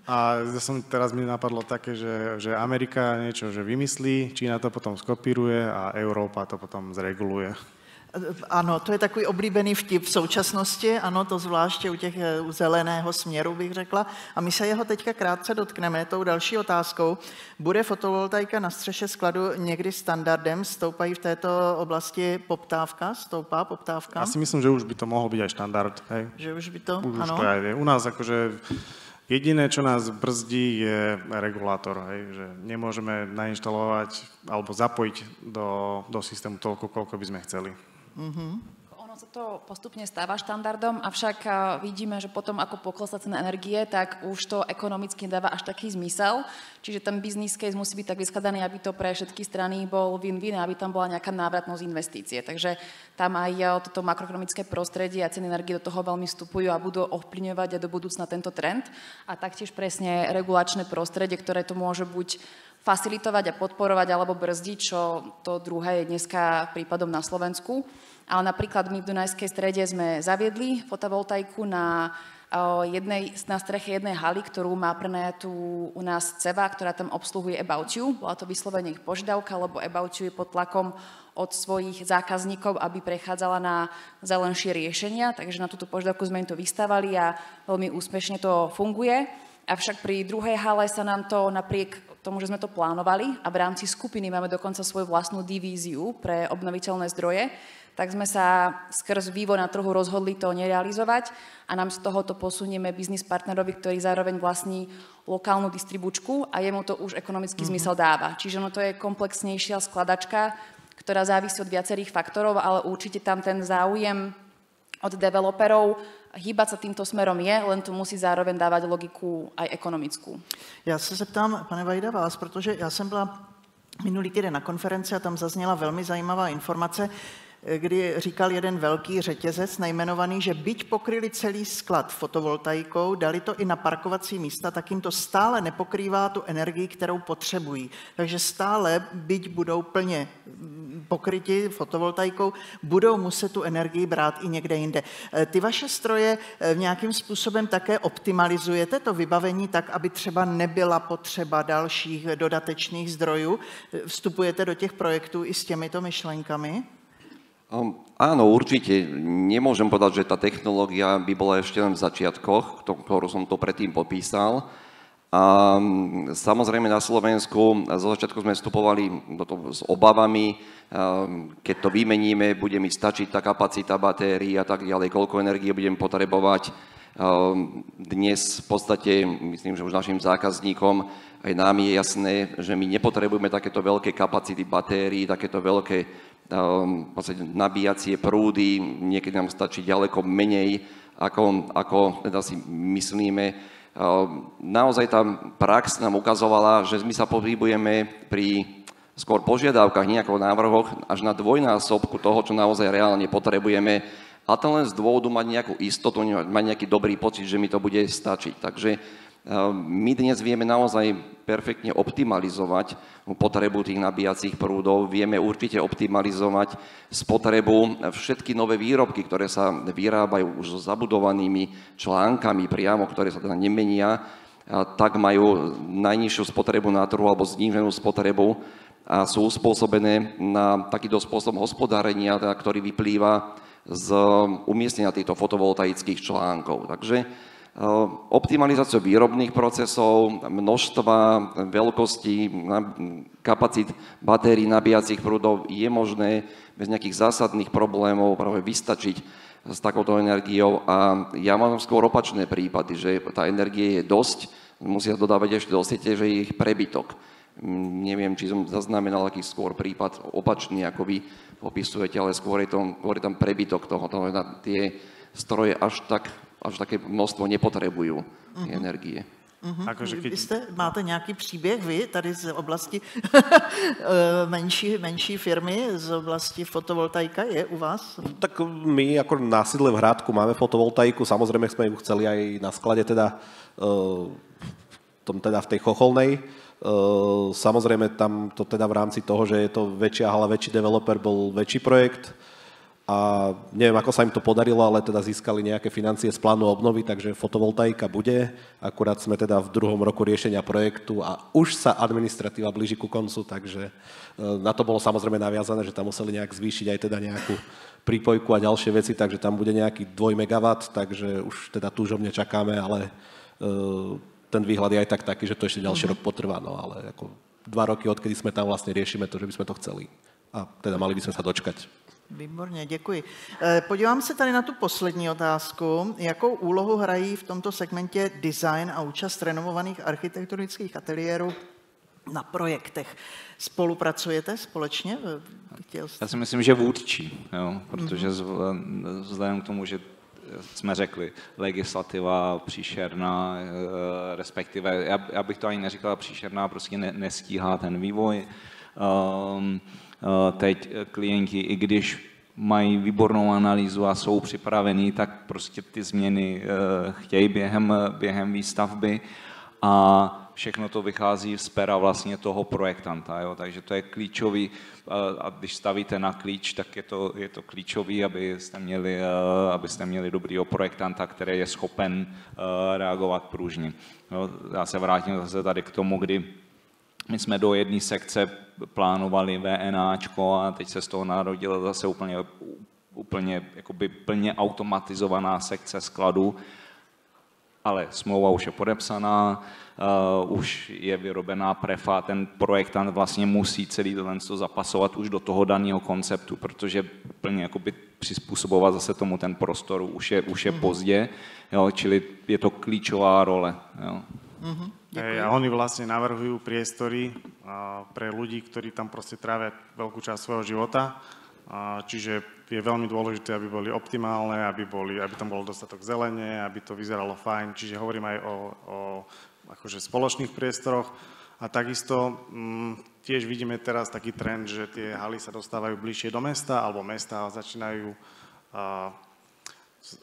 A teraz mi napadlo také, že Amerika niečo že vymyslí, Čína to potom skopíruje a Európa to potom zreguluje. Ano, to je takový oblíbený vtip v současnosti, ano, to zvláště u zeleného směru bych řekla. A my se jeho teďka krátce dotkneme tou další otázkou. Bude fotovoltaika na střeše skladu někdy standardem? Stoupají v této oblasti poptávka? Stoupá poptávka? Já si myslím, že už by to mohlo být aj štandard. Hej. Že už by to, už ano. To je. U nás akože jediné, čo nás brzdí, je regulátor, hej, že nemôžeme nainštalovať alebo zapojiť do systému toľko, koľko by sme chceli. Ono sa to postupne stáva štandardom, avšak vidíme, že potom ako poklesla cena energie, tak už to ekonomicky dáva až taký zmysel. Čiže ten business case musí byť tak vyskladaný, aby to pre všetky strany bol win-win, aby tam bola nejaká návratnosť investície. Takže tam aj toto makroekonomické prostredie a ceny energie do toho veľmi vstupujú a budú ovplyvňovať aj do budúcna tento trend. A taktiež presne regulačné prostredie, ktoré to môže buď facilitovať a podporovať alebo brzdiť, čo to druhé je dneska prípadom na Slovensku. Ale napríklad my v Dunajskej strede sme zaviedli fotovoltaiku na na streche jednej haly, ktorú má prenajatú u nás CEVA, ktorá tam obsluhuje About You. Bola to vyslovene ich požiadavka, lebo About You je pod tlakom od svojich zákazníkov, aby prechádzala na zelenšie riešenia, takže na túto požiadavku sme im to vystavali a veľmi úspešne to funguje. Avšak pri druhej hale sa nám to napriek tomu, že sme to plánovali a v rámci skupiny máme dokonca svoju vlastnú divíziu pre obnoviteľné zdroje, tak sme sa skrz vývoj na trhu rozhodli to nerealizovať a nám z tohoto posunieme biznis partnerovi, ktorý zároveň vlastní lokálnu distribučku a jemu to už ekonomický zmysel dáva. Čiže ono to je komplexnejšia skladačka, ktorá závisí od viacerých faktorov, ale určite tam ten záujem od developerov hýbať sa týmto smerom je, len tu musí zároveň dávať logiku aj ekonomickú. Já se zeptám, pane Vajda, vás, protože já jsem byla minulý týden na konferenci a tam zazněla velmi zajímavá informace, kdy říkal jeden velký řetězec nejmenovaný, že byť pokryli celý sklad fotovoltaikou, dali to i na parkovací místa, tak jim to stále nepokrývá tu energii, kterou potřebují. Takže stále, byť budou plně pokryti fotovoltaikou, budou muset tu energii brát i někde jinde. Ty vaše stroje nějakým způsobem také optimalizujete to vybavení tak, aby třeba nebyla potřeba dalších dodatečných zdrojů? Vstupujete do těch projektů i s těmito myšlenkami? Áno, určite. Nemôžem povedať, že tá technológia by bola ešte len v začiatkoch, ktorú som to predtým popísal. A samozrejme na Slovensku zo začiatku sme vstupovali do toho s obavami, keď to vymeníme, bude mi stačiť tá kapacita batérií a tak ďalej, koľko energie budem potrebovať. Dnes v podstate, myslím, že už našim zákazníkom aj nám je jasné, že my nepotrebujeme takéto veľké kapacity batérií, takéto veľké v podstate nabíjacie prúdy, niekedy nám stačí ďaleko menej, ako teda si myslíme. Naozaj tá prax nám ukazovala, že my sa pohybujeme pri skôr požiadavkách, nejakých návrhoch až na dvojnásobku toho, čo naozaj reálne potrebujeme. A to len z dôvodu mať nejakú istotu, mať nejaký dobrý pocit, že mi to bude stačiť. Takže my dnes vieme naozaj perfektne optimalizovať potrebu tých nabíjacích prúdov, vieme určite optimalizovať spotrebu všetky nové výrobky, ktoré sa vyrábajú už so zabudovanými článkami priamo, ktoré sa teda nemenia, tak majú najnižšiu spotrebu na trhu alebo zníženú spotrebu a sú uspôsobené na takýto spôsob hospodárenia, ktorý vyplýva z umiestnenia týchto fotovoltaických článkov. Takže optimalizáciu výrobných procesov, množstva, veľkosti, kapacít batérií, nabíjacích prúdov je možné bez nejakých zásadných problémov práve vystačiť s takouto energiou a ja mám skôr opačné prípady, že tá energie je dosť, musia dodávať ešte do siete, že je ich prebytok. Neviem, či som zaznamenal aký skôr prípad opačný, ako vy opisujete, ale skôr je tam prebytok toho, tie stroje až také množstvo nepotrebujú energie. Vy máte nějaký příběh, vy, tady z oblasti menší firmy, z oblasti fotovoltaika, je u vás? Tak my ako na sídle v Hrádku máme fotovoltaiku, samozrejme sme ju chceli aj na sklade, teda v tej Chocholnej. Samozrejme tam to teda v rámci toho, že je to väčšia hala, väčší developer, bol väčší projekt. A neviem, ako sa im to podarilo, ale teda získali nejaké financie z plánu obnovy, takže fotovoltaika bude. Akurát sme teda v 2. roku riešenia projektu a už sa administratíva blíži ku koncu, takže na to bolo samozrejme naviazané, že tam museli nejak zvýšiť aj teda nejakú prípojku a ďalšie veci, takže tam bude nejaký 2 MW, takže už teda túžobne čakáme, ale ten výhľad je aj tak taký, že to ešte ďalší rok potrvá, no ale ako 2 roky, odkedy sme tam vlastne riešime to, že by sme to chceli. A teda mali by sme sa dočkať. Výborně, děkuji. Podívám se tady na tu poslední otázku. Jakou úlohu hrají v tomto segmentě design a účast renomovaných architektonických ateliérů na projektech? Spolupracujete společně? Já si myslím, že vůdčí, jo, protože vzhledem k tomu, že jsme řekli, legislativa příšerná, respektive, já bych to ani neříkal příšerná, prostě nestíhá ten vývoj. Teď klienti, i když mají výbornou analýzu a jsou připravení, tak prostě ty změny chtějí během výstavby a všechno to vychází z pera vlastně toho projektanta, jo? Takže to je klíčový a když stavíte na klíč, tak je to klíčový, abyste měli dobrýho projektanta, který je schopen reagovat pružně. Jo? Já se vrátím zase tady k tomu, kdy my jsme do jedné sekce plánovali VNAčko a teď se z toho narodila zase úplně jakoby plně automatizovaná sekce skladu, ale smlouva už je podepsaná, už je vyrobená prefa, ten projektant vlastně musí celý to zapasovat už do toho daného konceptu, protože plně jakoby přizpůsobovat zase tomu ten prostor už je pozdě, jo, čili je to klíčová role. Jo. A oni vlastne navrhujú priestory pre ľudí, ktorí tam proste trávia veľkú časť svojho života. Čiže je veľmi dôležité, aby boli optimálne, aby tam bolo dostatok zelene, aby to vyzeralo fajn. Čiže hovorím aj o akože spoločných priestoroch. A takisto tiež vidíme teraz taký trend, že tie haly sa dostávajú bližšie do mesta, alebo mesta začínajú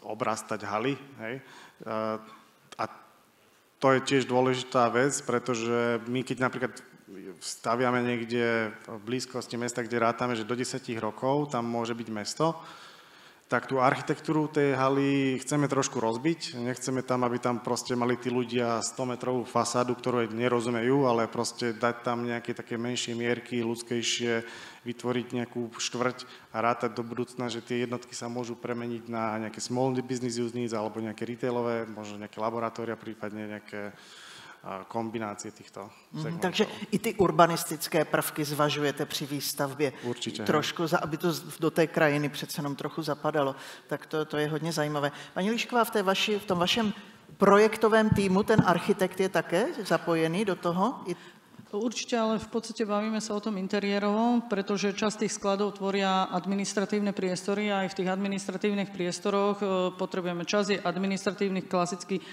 obrastať haly. Hej? A to je tiež dôležitá vec, pretože my keď napríklad staviame niekde v blízkosti mesta, kde rátame, že do 10 rokov tam môže byť mesto, tak tú architektúru tej haly chceme trošku rozbiť. Nechceme tam, aby tam proste mali tí ľudia 100-metrovú fasádu, ktorú nerozumejú, ale proste dať tam nejaké také menšie mierky, ľudskejšie, vytvoriť nejakú štvrť a rátať do budúcna, že tie jednotky sa môžu premeniť na nejaké small business units alebo nejaké retailové, možno nejaké laboratória, prípadne nejaké kombinácie týchto segmentov. Takže i ty urbanistické prvky zvažujete při výstavbě. Určitě. Trošku, aby to do té krajiny přece jenom trochu zapadalo. Tak to je hodně zajímavé. Paní Líšková, v tom vašem projektovém týmu ten architekt je také zapojený do toho? Určite, ale v podstate bavíme sa o tom interiérovom, pretože časť tých skladov tvoria administratívne priestory a aj v tých administratívnych priestoroch potrebujeme časť administratívnych klasicky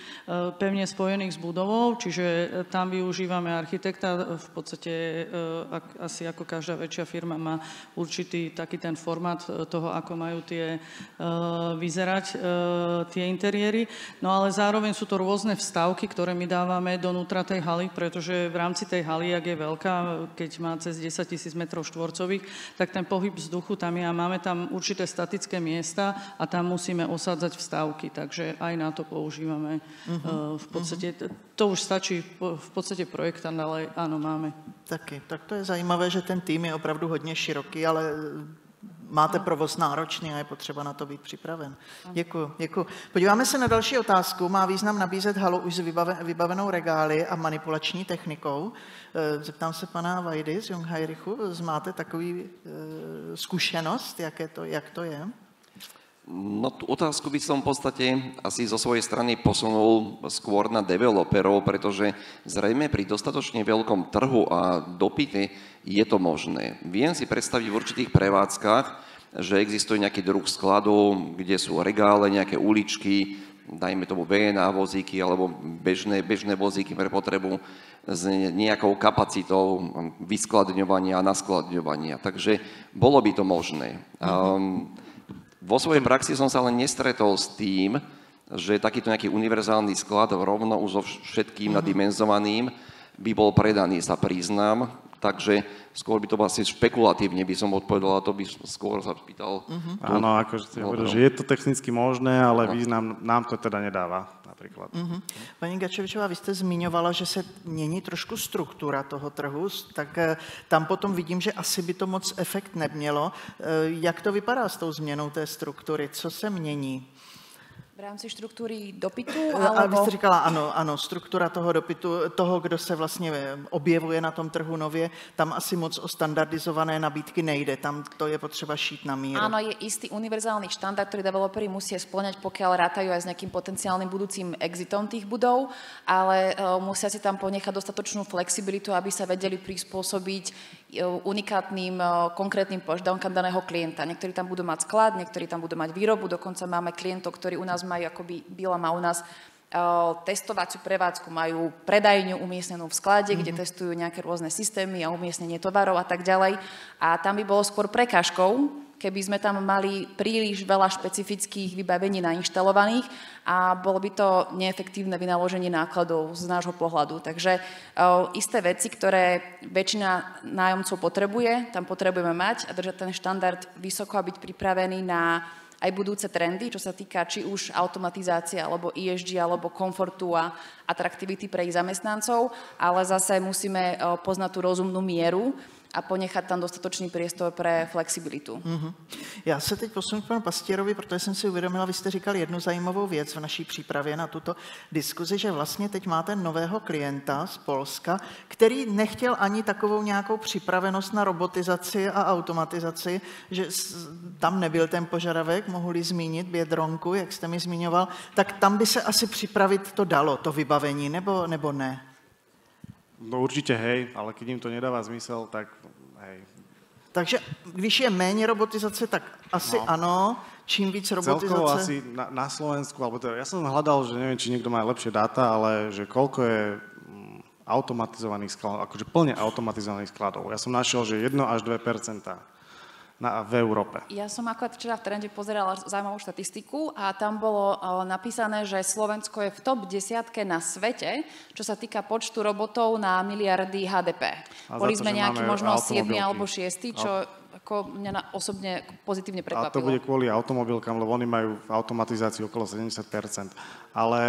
pevne spojených s budovou, čiže tam využívame architekta. V podstate asi ako každá väčšia firma má určitý taký ten formát toho, ako majú vyzerať tie interiéry. No ale zároveň sú to rôzne vstavky, ktoré my dávame donútra tej haly, pretože v rámci tej haly, jak je veľká, keď má cez 10 000 metrov štvorcových, tak ten pohyb vzduchu tam je a máme tam určité statické miesta a tam musíme osádzať vstávky, takže aj na to používame. V podstate to už stačí v podstate projektant, ale áno, máme. Taky, tak to je zajímavé, že ten tým je opravdu hodně široký, ale máte provoz náročný a je potřeba na to být připraven. Děkuji. Podíváme se na další otázku. Má význam nabízet halu už s vybavenou regály a manipulační technikou? Zeptám se pana Vajdy z Jungheinrichu. Máte takový zkušenost, jak to je? No tú otázku by som v podstate asi zo svojej strany posunul skôr na developerov, pretože zrejme pri dostatočne veľkom trhu a dopyte je to možné. Viem si predstaviť v určitých prevádzkach, že existuje nejaký druh skladu, kde sú regále, nejaké uličky, dajme tomu VNA vozíky alebo bežné vozíky pre potrebu s nejakou kapacitou vyskladňovania a naskladňovania. Takže bolo by to možné. Vo svojej praxi som sa ale nestretol s tým, že takýto nejaký univerzálny sklad rovno už so všetkým nadimenzovaným by bol predaný, sa priznám. Takže skôr by to asi špekulatívne by som odpovedal, a to by skôr sa pýtal. Áno, akože že je to technicky možné, ale význam nám to teda nedáva napríklad. Paní Gačevičová, vy jste zmiňovala, že se mění trošku struktura toho trhu, tak tam potom vidím, že asi by to moc efekt nemělo. Jak to vypadá s tou změnou té struktury? Co se mění? V rámci štruktúry dopytu? A vy jste říkala, ano, struktura toho dopytu, toho, kdo se vlastně objevuje na tom trhu nově, tam asi moc o standardizované nabídky nejde, tam to je potřeba šít na míru. Áno, je istý univerzálny štandard, ktorý developeri musia spĺňať, pokiaľ rátajú aj s nejakým potenciálnym budúcim exitom tých budov, ale musia si tam ponechať dostatočnú flexibilitu, aby sa vedeli prispôsobiť unikátnym, konkrétnym požiadavkám daného klienta. Niektorí tam budú mať sklad, niektorí tam budú mať výrobu, dokonca máme klientov, ktorí u nás majú, akoby Bila má u nás testovaciu prevádzku, majú predajňu umiestnenú v sklade, kde testujú nejaké rôzne systémy a umiestnenie tovarov a tak ďalej. A tam by bolo skôr prekážkou keby sme tam mali príliš veľa špecifických vybavení nainštalovaných a bolo by to neefektívne vynaloženie nákladov z nášho pohľadu. Takže isté veci, ktoré väčšina nájomcov potrebuje, tam potrebujeme mať a držať ten štandard vysoko a byť pripravený na aj budúce trendy, čo sa týka či už automatizácie, alebo ESG, alebo komfortu a atraktivity pre ich zamestnancov, ale zase musíme poznať tú rozumnú mieru a ponechat tam dostatočný priestor pre flexibilitu. Já se teď posunu k panu Pastěrovi, protože jsem si uvědomila, vy jste říkal jednu zajímavou věc v naší přípravě na tuto diskuzi, že vlastně teď máte nového klienta z Polska, který nechtěl ani takovou nějakou připravenost na robotizaci a automatizaci, že tam nebyl ten požadavek, mohu-li zmínit Biedronku, jak jste mi zmiňoval, tak tam by se asi připravit to dalo, to vybavení, nebo ne? No určite hej, ale keď im to nedáva zmysel, tak hej. Takže když je méně robotizace, tak asi ano, čím víc robotizace... Celkovo asi na Slovensku, alebo teda, ja som hľadal, že neviem, či niekto má lepšie dáta, ale že koľko je automatizovaných skladov, akože plne automatizovaných skladov. Ja som našiel, že 1 až 2% v Európe. Ja som akorát včera v Trende pozerala zaujímavú štatistiku a tam bolo napísané, že Slovensko je v top 10 na svete, čo sa týka počtu robotov na miliardy HDP. Boli sme nejaký možno 7 alebo 6, čo ako mňa osobne pozitívne prekvapilo. A to bude kvôli automobilkám, lebo oni majú automatizáciu okolo 70%. Ale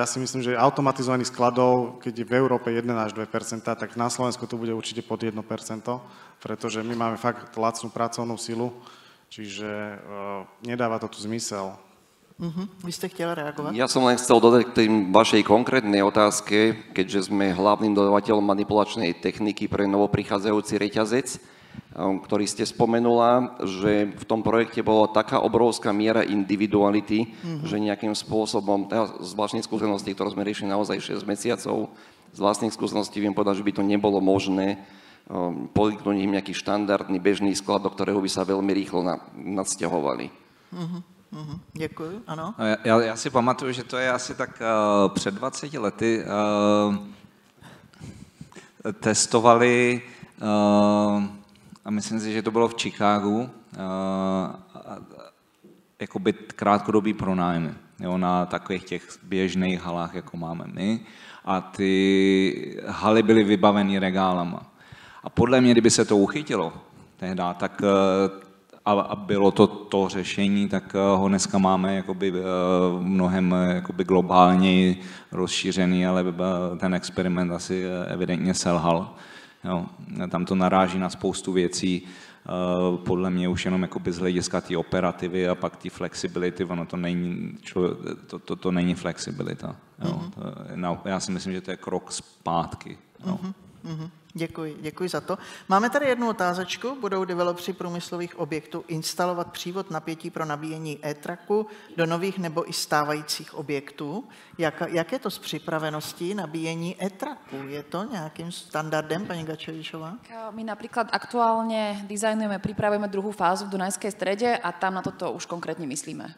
ja si myslím, že automatizovaných skladov, keď je v Európe 1 až 2%, tak na Slovensku to bude určite pod 1%, pretože my máme fakt lacnú pracovnú silu, čiže nedáva to tu zmysel. Vy ste chceli reagovať? Ja som len chcel dodať k tej vašej konkrétnej otázke, keďže sme hlavným dodavateľom manipulačnej techniky pre novoprichádzajúci reťazec, ktorý ste spomenula, že v tom projekte bola taká obrovská miera individuality, že nejakým spôsobom, z vlastnej skúsenosti, ktorú sme riešili naozaj 6 mesiacov, z vlastných skúseností viem povedať, že by to nebolo možné podniknúť im nejaký štandardný bežný sklad, do ktorého by sa veľmi rýchlo nadsťahovali. Děkuji, ano. Já si pamatuju, že to je asi tak před 20 lety testovali a myslím si, že to bylo v Chicagu, jakoby krátkodobý pronájmy, jo, na takových těch běžných halách, jako máme my. A ty haly byly vybaveny regálama. A podle mě, kdyby se to uchytilo tehdy, tak a bylo to řešení, tak ho dneska máme jakoby mnohem jakoby globálně rozšířený, ale ten experiment asi evidentně selhal. Jo, tam to naráží na spoustu věcí, podle mě už jenom jakoby z hlediska té operativy a pak té flexibility, ono to není, to není flexibilita. Jo. Já si myslím, že to je krok zpátky. Jo. Děkuji za to. Máme tady jednu otázečku. Budou developři průmyslových objektů instalovat přívod napětí pro nabíjení e-trucku do nových nebo i stávajících objektů? Jak je to s připraveností nabíjení e-trucku? Je to nějakým standardem, paní Gačevičová? My napríklad aktuálne dizajnujeme, pripravujeme druhú fázu v Dunajskej Strede a tam na toto už konkrétne myslíme.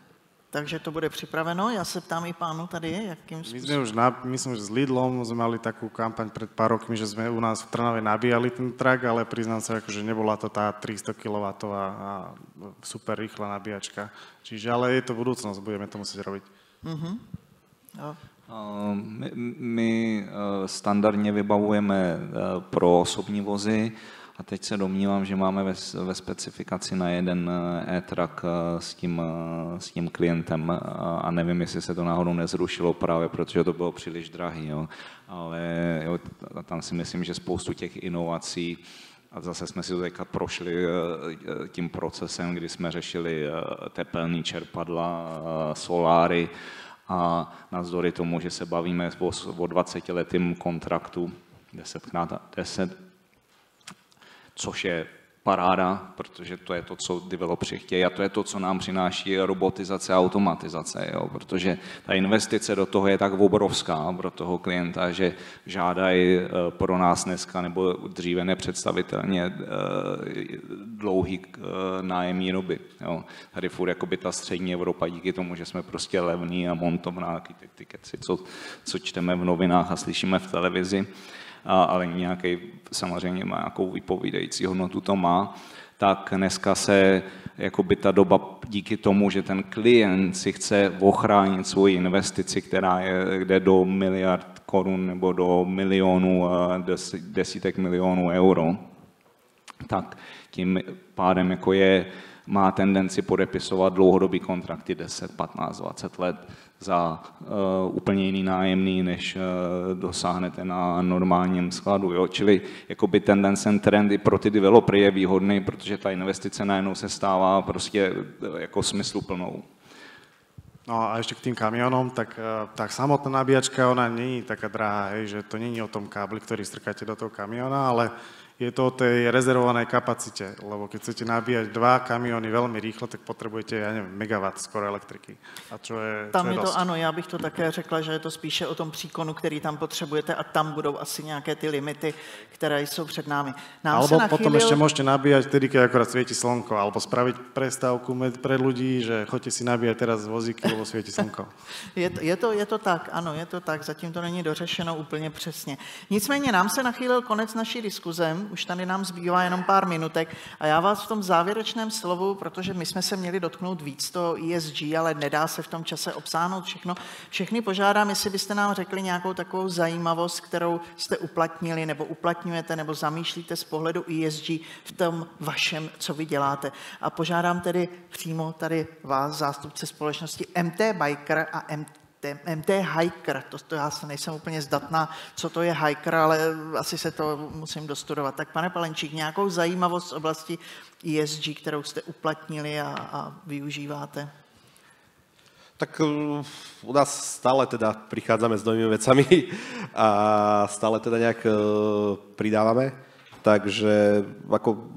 Takže to bude připraveno. Já se ptám i pánu tady, jakým způsobem. My sme už, myslím, že s Lidlom sme mali takú kampaň pred pár rokmi, že sme u nás v Trnave nabíjali ten truck, ale priznám sa, že nebola to tá 300 kW a super rýchla nabíjačka. Čiže, ale je to budúcnosť, budeme to musieť robiť. My standardně vybavujeme pro osobní vozy. A teď se domnívám, že máme ve specifikaci na jeden e-truck s tím klientem a nevím, jestli se to náhodou nezrušilo právě, protože to bylo příliš drahý. Jo. Ale jo, tam si myslím, že spoustu těch inovací, a zase jsme si to teďka prošli tím procesem, kdy jsme řešili tepelný čerpadla, soláry a navzdory tomu, že se bavíme o 20letým kontraktu 10x10, což je paráda, protože to je to, co developři chtějí a to je to, co nám přináší robotizace a automatizace, jo? Protože ta investice do toho je tak obrovská pro toho klienta, že žádají pro nás dneska nebo dříve nepředstavitelně dlouhý nájemní doby. Jo? Tady furt jakoby ta střední Evropa díky tomu, že jsme prostě levní a montovná, ty keci, co čteme v novinách a slyšíme v televizi, ale nějaký samozřejmě má nějakou vypovídající hodnotu to má, tak dneska se jakoby ta doba díky tomu, že ten klient si chce ochránit svoji investici, která jde do miliard korun nebo do milionů, desítek milionů euro, tak tím pádem jako má tendenci podepisovat dlouhodobý kontrakty 10, 15, 20 let za úplně jiný nájemný, než dosáhnete na normálním skladu. Jo? Čili jakoby ten trend i pro ty developery je výhodný, protože ta investice najednou se stává prostě jako smysluplnou. No a ešte k tým kamionom, tak tá samotná nabíjačka, ona nie je taká drahá, hej, že to nie je o tom kábli, ktorý strkáte do toho kamiona, ale je to o tej rezervovanej kapacite, lebo keď chcete nabíjať 2 kamiony veľmi rýchlo, tak potrebujete, ja neviem, megawatt skoro elektriky. A čo je tam je dosť. to, ano, já bych to také řekla, že je to spíše o tom příkonu, který tam potřebujete a tam budou asi nějaké ty limity, které jsou před námi. Alebo potom ešte môžete nabíjať vtedy, keď akorát svieti slnko, alebo spraviť prestávku pre ľudí, že choďte si nabíjať teraz vozíky, lebo svieti slnko. Je to tak, ano, je to tak, zatím to není dořešeno úplně přesně. Nicméně nám se nachýlil konec naší diskuze, už tady nám zbývá jenom pár minutek a já vás v tom závěrečném slovu, protože my jsme se měli dotknout víc toho ESG, ale nedá se v tom čase obsáhnout všechny požádám, jestli byste nám řekli nějakou takovou zajímavost, kterou jste uplatnili nebo uplatňujete nebo zamýšlíte z pohledu ESG v tom vašem, co vy děláte. A požádám tedy přímo tady vás, zástupce společnosti MT Biker a MT Hiker, to já se nejsem úplně zdatná, co to je hiker, ale asi se to musím dostudovat. Tak pane Palenčík, nějakou zajímavost z oblasti ESG, kterou jste uplatnili a využíváte? Tak u nás stále teda prichádzame s novými vecami a stále teda nejak pridávame, takže ako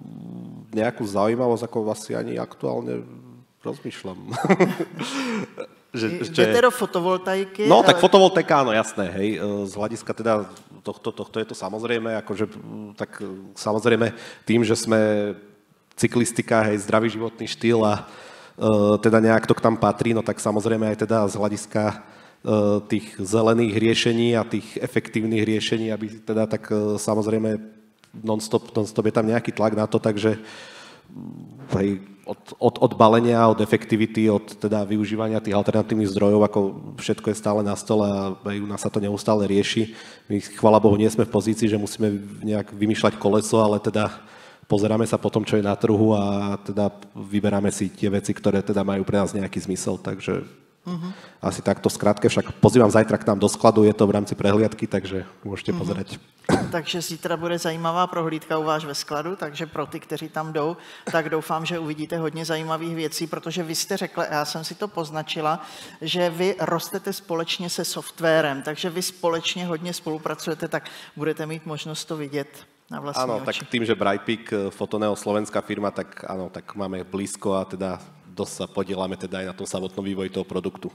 nejakú zaujímavosť ako asi ani aktuálne rozmýšľam. Jdete do fotovoltaiky? No, tak fotovoltaika, áno, jasné, hej. Z hľadiska teda tohto je to samozrejme, akože tak samozrejme tým, že sme cyklistika, hej, zdravý životný štýl a teda nejak to k tam patrí, no tak samozrejme aj teda z hľadiska tých zelených riešení a tých efektívnych riešení, aby teda tak samozrejme non-stop je tam nejaký tlak na to, takže hej, od balenia, od efektivity, od teda využívania tých alternatívnych zdrojov, ako všetko je stále na stole a u nás sa to neustále rieši. My, chvála Bohu, nie sme v pozícii, že musíme nejak vymýšľať koleso, ale teda pozeráme sa po tom, čo je na trhu a teda vyberáme si tie veci, ktoré teda majú pre nás nejaký zmysel, takže asi takto skrátke, však pozývam zajtra k nám do skladu, je to v rámci prehliadky, takže môžete pozerať. Takže zítra bude zajímavá prohlídka u vás ve skladu, takže pro ty, kteří tam jdou, tak doufám, že uvidíte hodně zajímavých věcí, protože vy jste řekla, já jsem si to poznačila, že vy rostete společně se softwarem, takže vy společně hodně spolupracujete, tak budete mít možnost to vidět na vlastní oči. Áno, tak tým, že Brightpeak, Fotoneo, slovenská firma, tak áno, tak máme blízko a teda dosť sa podieláme teda aj na tom samotnom vývoji toho produktu.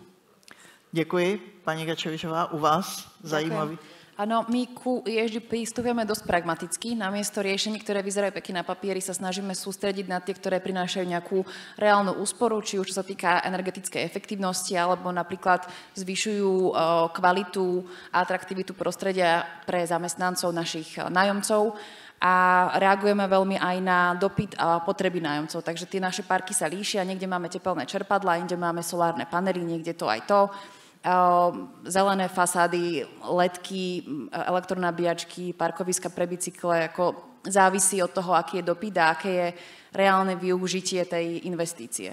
Děkuji. Paní Gačevičová, u vás zajímavý. Áno, my ku ESG prístupujeme dosť pragmaticky. Namiesto riešení, ktoré vyzerajú pekne na papieri, sa snažíme sústrediť na tie, ktoré prinášajú nejakú reálnu úsporu, či už čo sa týka energetickej efektívnosti, alebo napríklad zvyšujú kvalitu a atraktivitu prostredia pre zamestnancov našich nájomcov. A reagujeme veľmi aj na dopyt a potreby nájomcov. Takže tie naše parky sa líšia. Niekde máme tepelné čerpadlá, inde máme solárne panely, niekde to aj to. Zelené fasády, ledky, elektronabíjačky, parkoviska pre bicykle, ako závisí od toho, aký je dopyt a aké je reálne využitie tej investície.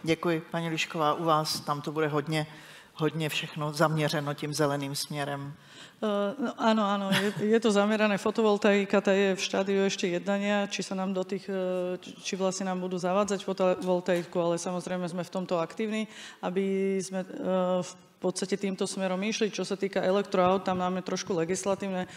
Děkuji, paní Lišková, u vás tam to bude hodně všechno zaměřeno tím zeleným směrem. No, áno, je to zamerané. Fotovoltaika, tá je v štádiu ešte jednania, či sa nám či vlastne nám budú zavádzať fotovoltaiku, ale samozrejme sme v tomto aktívni, aby sme v podstate týmto smerom išli. Čo sa týka elektroaut, tam máme trošku legislatívne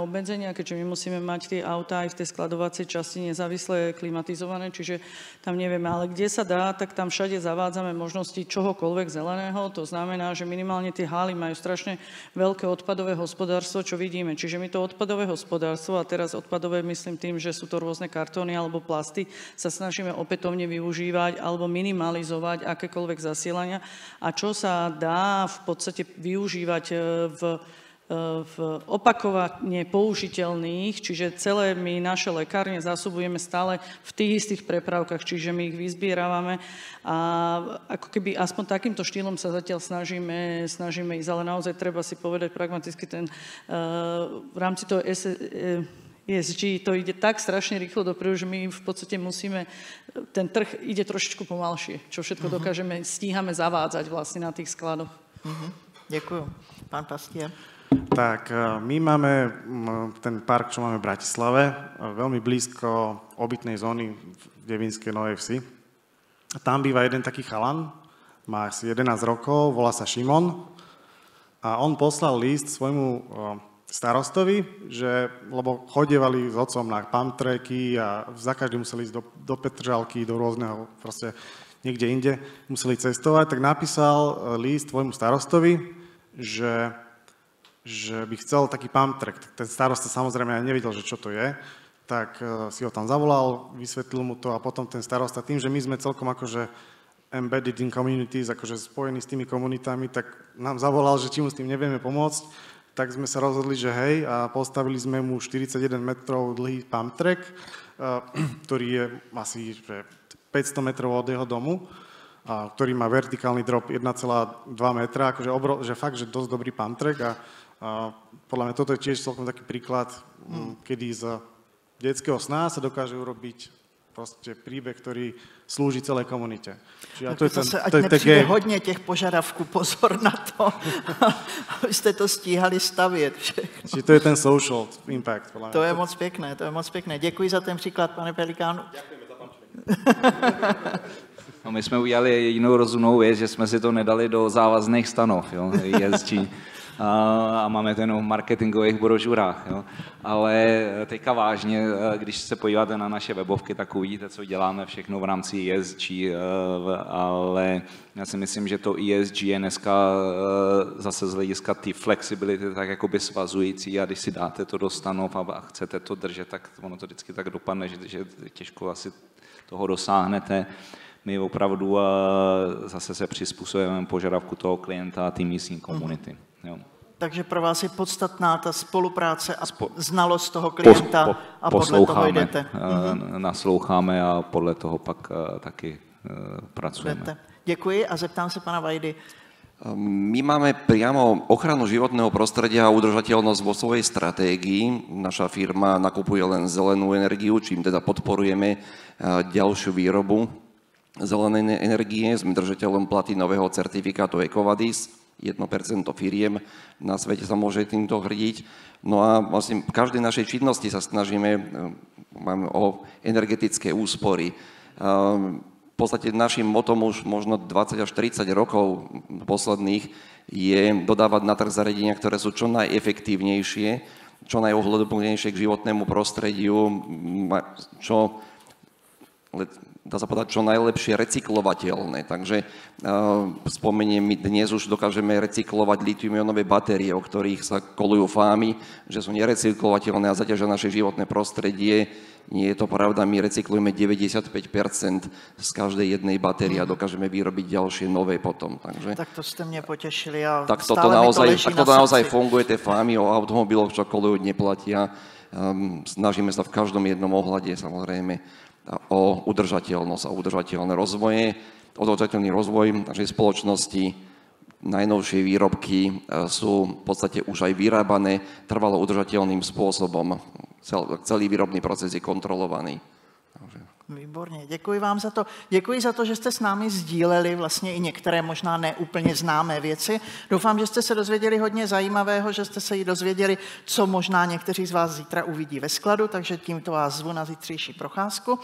obmedzenia, keďže my musíme mať tie autá aj v tej skladovacej časti nezávisle klimatizované, čiže tam nevieme. Ale kde sa dá, tak tam všade zavádzame možnosti čohokoľvek zeleného. To znamená, že minimálne tie haly majú strašne veľké odpadové hospodárstvo, čo vidíme. Čiže my to odpadové hospodárstvo, a teraz odpadové myslím tým, že sú to rôzne kartóny alebo plasty, sa snažíme opätovne využívať alebo minimalizovať akékoľvek zasielania. A čo sa dá v podstate využívať v opakovane použiteľných, čiže celé my naše lekárne zásobujeme stále v tých istých prepravkách, čiže my ich vyzbierávame a ako keby aspoň takýmto štýlom sa zatiaľ snažíme ísť, ale naozaj treba si povedať pragmaticky v rámci toho ESG to ide tak strašne rýchlo dopredu, že my v podstate musíme, ten trh ide trošičku pomalšie, čo všetko stíhame zavádzať vlastne na tých skladoch. Děkuju. Pán Pastier. Tak, my máme ten park, čo máme v Bratislave, veľmi blízko obytnej zóny v Devínskej Novej Vsi. A tam býva jeden taký chalan, má asi 11 rokov, volá sa Šimon a on poslal list svojmu starostovi, lebo chodievali s otcom na pump tracky a za každým museli ísť do Petržalky, do rôzneho, proste niekde inde museli cestovať, tak napísal list svojmu starostovi, že by chcel taký pump track. Ten starosta samozrejme aj nevedel, že čo to je, tak si ho tam zavolal, vysvetlil mu to a potom ten starosta tým, že my sme celkom akože embedded in communities, akože spojení s tými komunitami, tak nám zavolal, že či mu s tým nevieme pomôcť, tak sme sa rozhodli, že hej, a postavili sme mu 41 metrov dlhý pump track, ktorý je asi 500 metrov od jeho domu, ktorý má vertikálny drop 1,2 metra, akože že fakt, že dosť dobrý pump track a podľa mňa toto je tiež celkom taký príklad, kedy z detského sna sa dokáže urobiť proste príbeh, ktorý slúži celej komunite. Čiže to je zase, ať nepřijde hodně těch požadavků, pozor na to, abyste to stíhali stavět. Čiže to je ten social impact. To je moc pěkné, to je moc pěkné. Děkuji za ten příklad, pane Pelikánu. Děkujeme za No, my jsme udělali jinou rozumnou věc, že jsme si to nedali do závazných stanov, jo, ESG. A máme to jenom v marketingových brožurách. Jo. Ale teďka vážně, když se podíváte na naše webovky, tak uvidíte, co děláme všechno v rámci ESG, ale já si myslím, že to ESG je dneska zase z hlediska té flexibility tak jakoby svazující a když si dáte to do stanov a chcete to držet, tak ono to vždycky tak dopadne, že těžko asi toho dosáhnete. My opravdu zase se přizpůsobujeme požadavku toho klienta a té místní komunity. Jo. Takže pro vás je podstatná ta spolupráce a znalost toho klienta a podle toho jdete. Nasloucháme a podle toho pak taky pracujeme. Jdete. Děkuji a zeptám se pana Vajdy. My máme priamo ochranu životného prostredia a udržateľnosť vo svojej stratégii. Naša firma nakupuje len zelenú energiu, čím teda podporujeme ďalšiu výrobu zelenej energie. Sme držiteľom platinového certifikátu EcoVadis. 1% firiem na svete sa môže týmto hrdiť. No a vlastne v každej našej činnosti sa snažíme o energetické úspory. V podstate našim motom už možno 20 až 30 rokov posledných je dodávať na trh zariadenia, ktoré sú čo najefektívnejšie, čo najohľaduplnejšie k životnému prostrediu, dá sa povedať, čo najlepšie recyklovateľné. Takže spomeniem, my dnes už dokážeme recyklovať litium-ionové batérie, o ktorých sa kolujú fámy, že sú nerecyklovateľné a zaťažia naše životné prostredie. Nie je to pravda, my recyklujeme 95% z každej jednej batérie a dokážeme vyrobiť ďalšie nové potom. Takže, tak to ste mňa potešili a tak toto naozaj funguje, tie fámy o automobiloch, čo kolujú, neplatia. Snažíme sa v každom jednom ohľade, samozrejme, o udržateľnosť a udržateľné rozvoje. Udržateľný rozvoj našej spoločnosti, najnovšie výrobky sú v podstate už aj vyrábané trvalo udržateľným spôsobom. Celý výrobný proces je kontrolovaný. Výborně, děkuji vám za to. Děkuji za to, že jste s námi sdíleli vlastně i některé možná neúplně známé věci. Doufám, že jste se dozvěděli hodně zajímavého, že jste se i dozvěděli, co možná někteří z vás zítra uvidí ve skladu, takže tímto vás zvu na zítřejší procházku,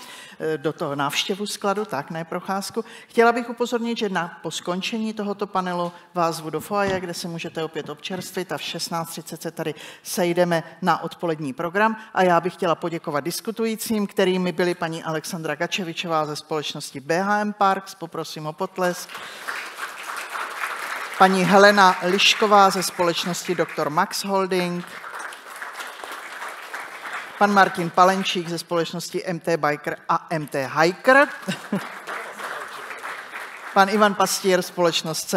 do toho návštěvu skladu, tak ne procházku. Chtěla bych upozornit, že po skončení tohoto panelu vás zvu do foaje, kde se můžete opět občerstvit a v 16:30 se tady sejdeme na odpolední program a já bych chtěla poděkovat diskutujícím, kterými byli paní Alexandra Gačevičová ze společnosti BHM Parks, poprosím o potlesk. Paní Helena Lišková ze společnosti Dr. Max Holding. Pan Martin Palenčík ze společnosti MT Biker a MT Hiker. Pan Ivan Pastier, společnost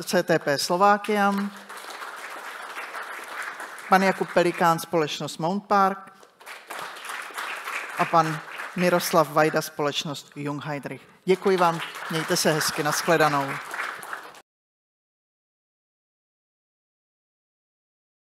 CTP Slovakia. pan Jakub Pelikán, společnost Mount Park a pan Miroslav Vajda, společnost Jung Heidrich. Děkuji vám, mějte se hezky, nashledanou.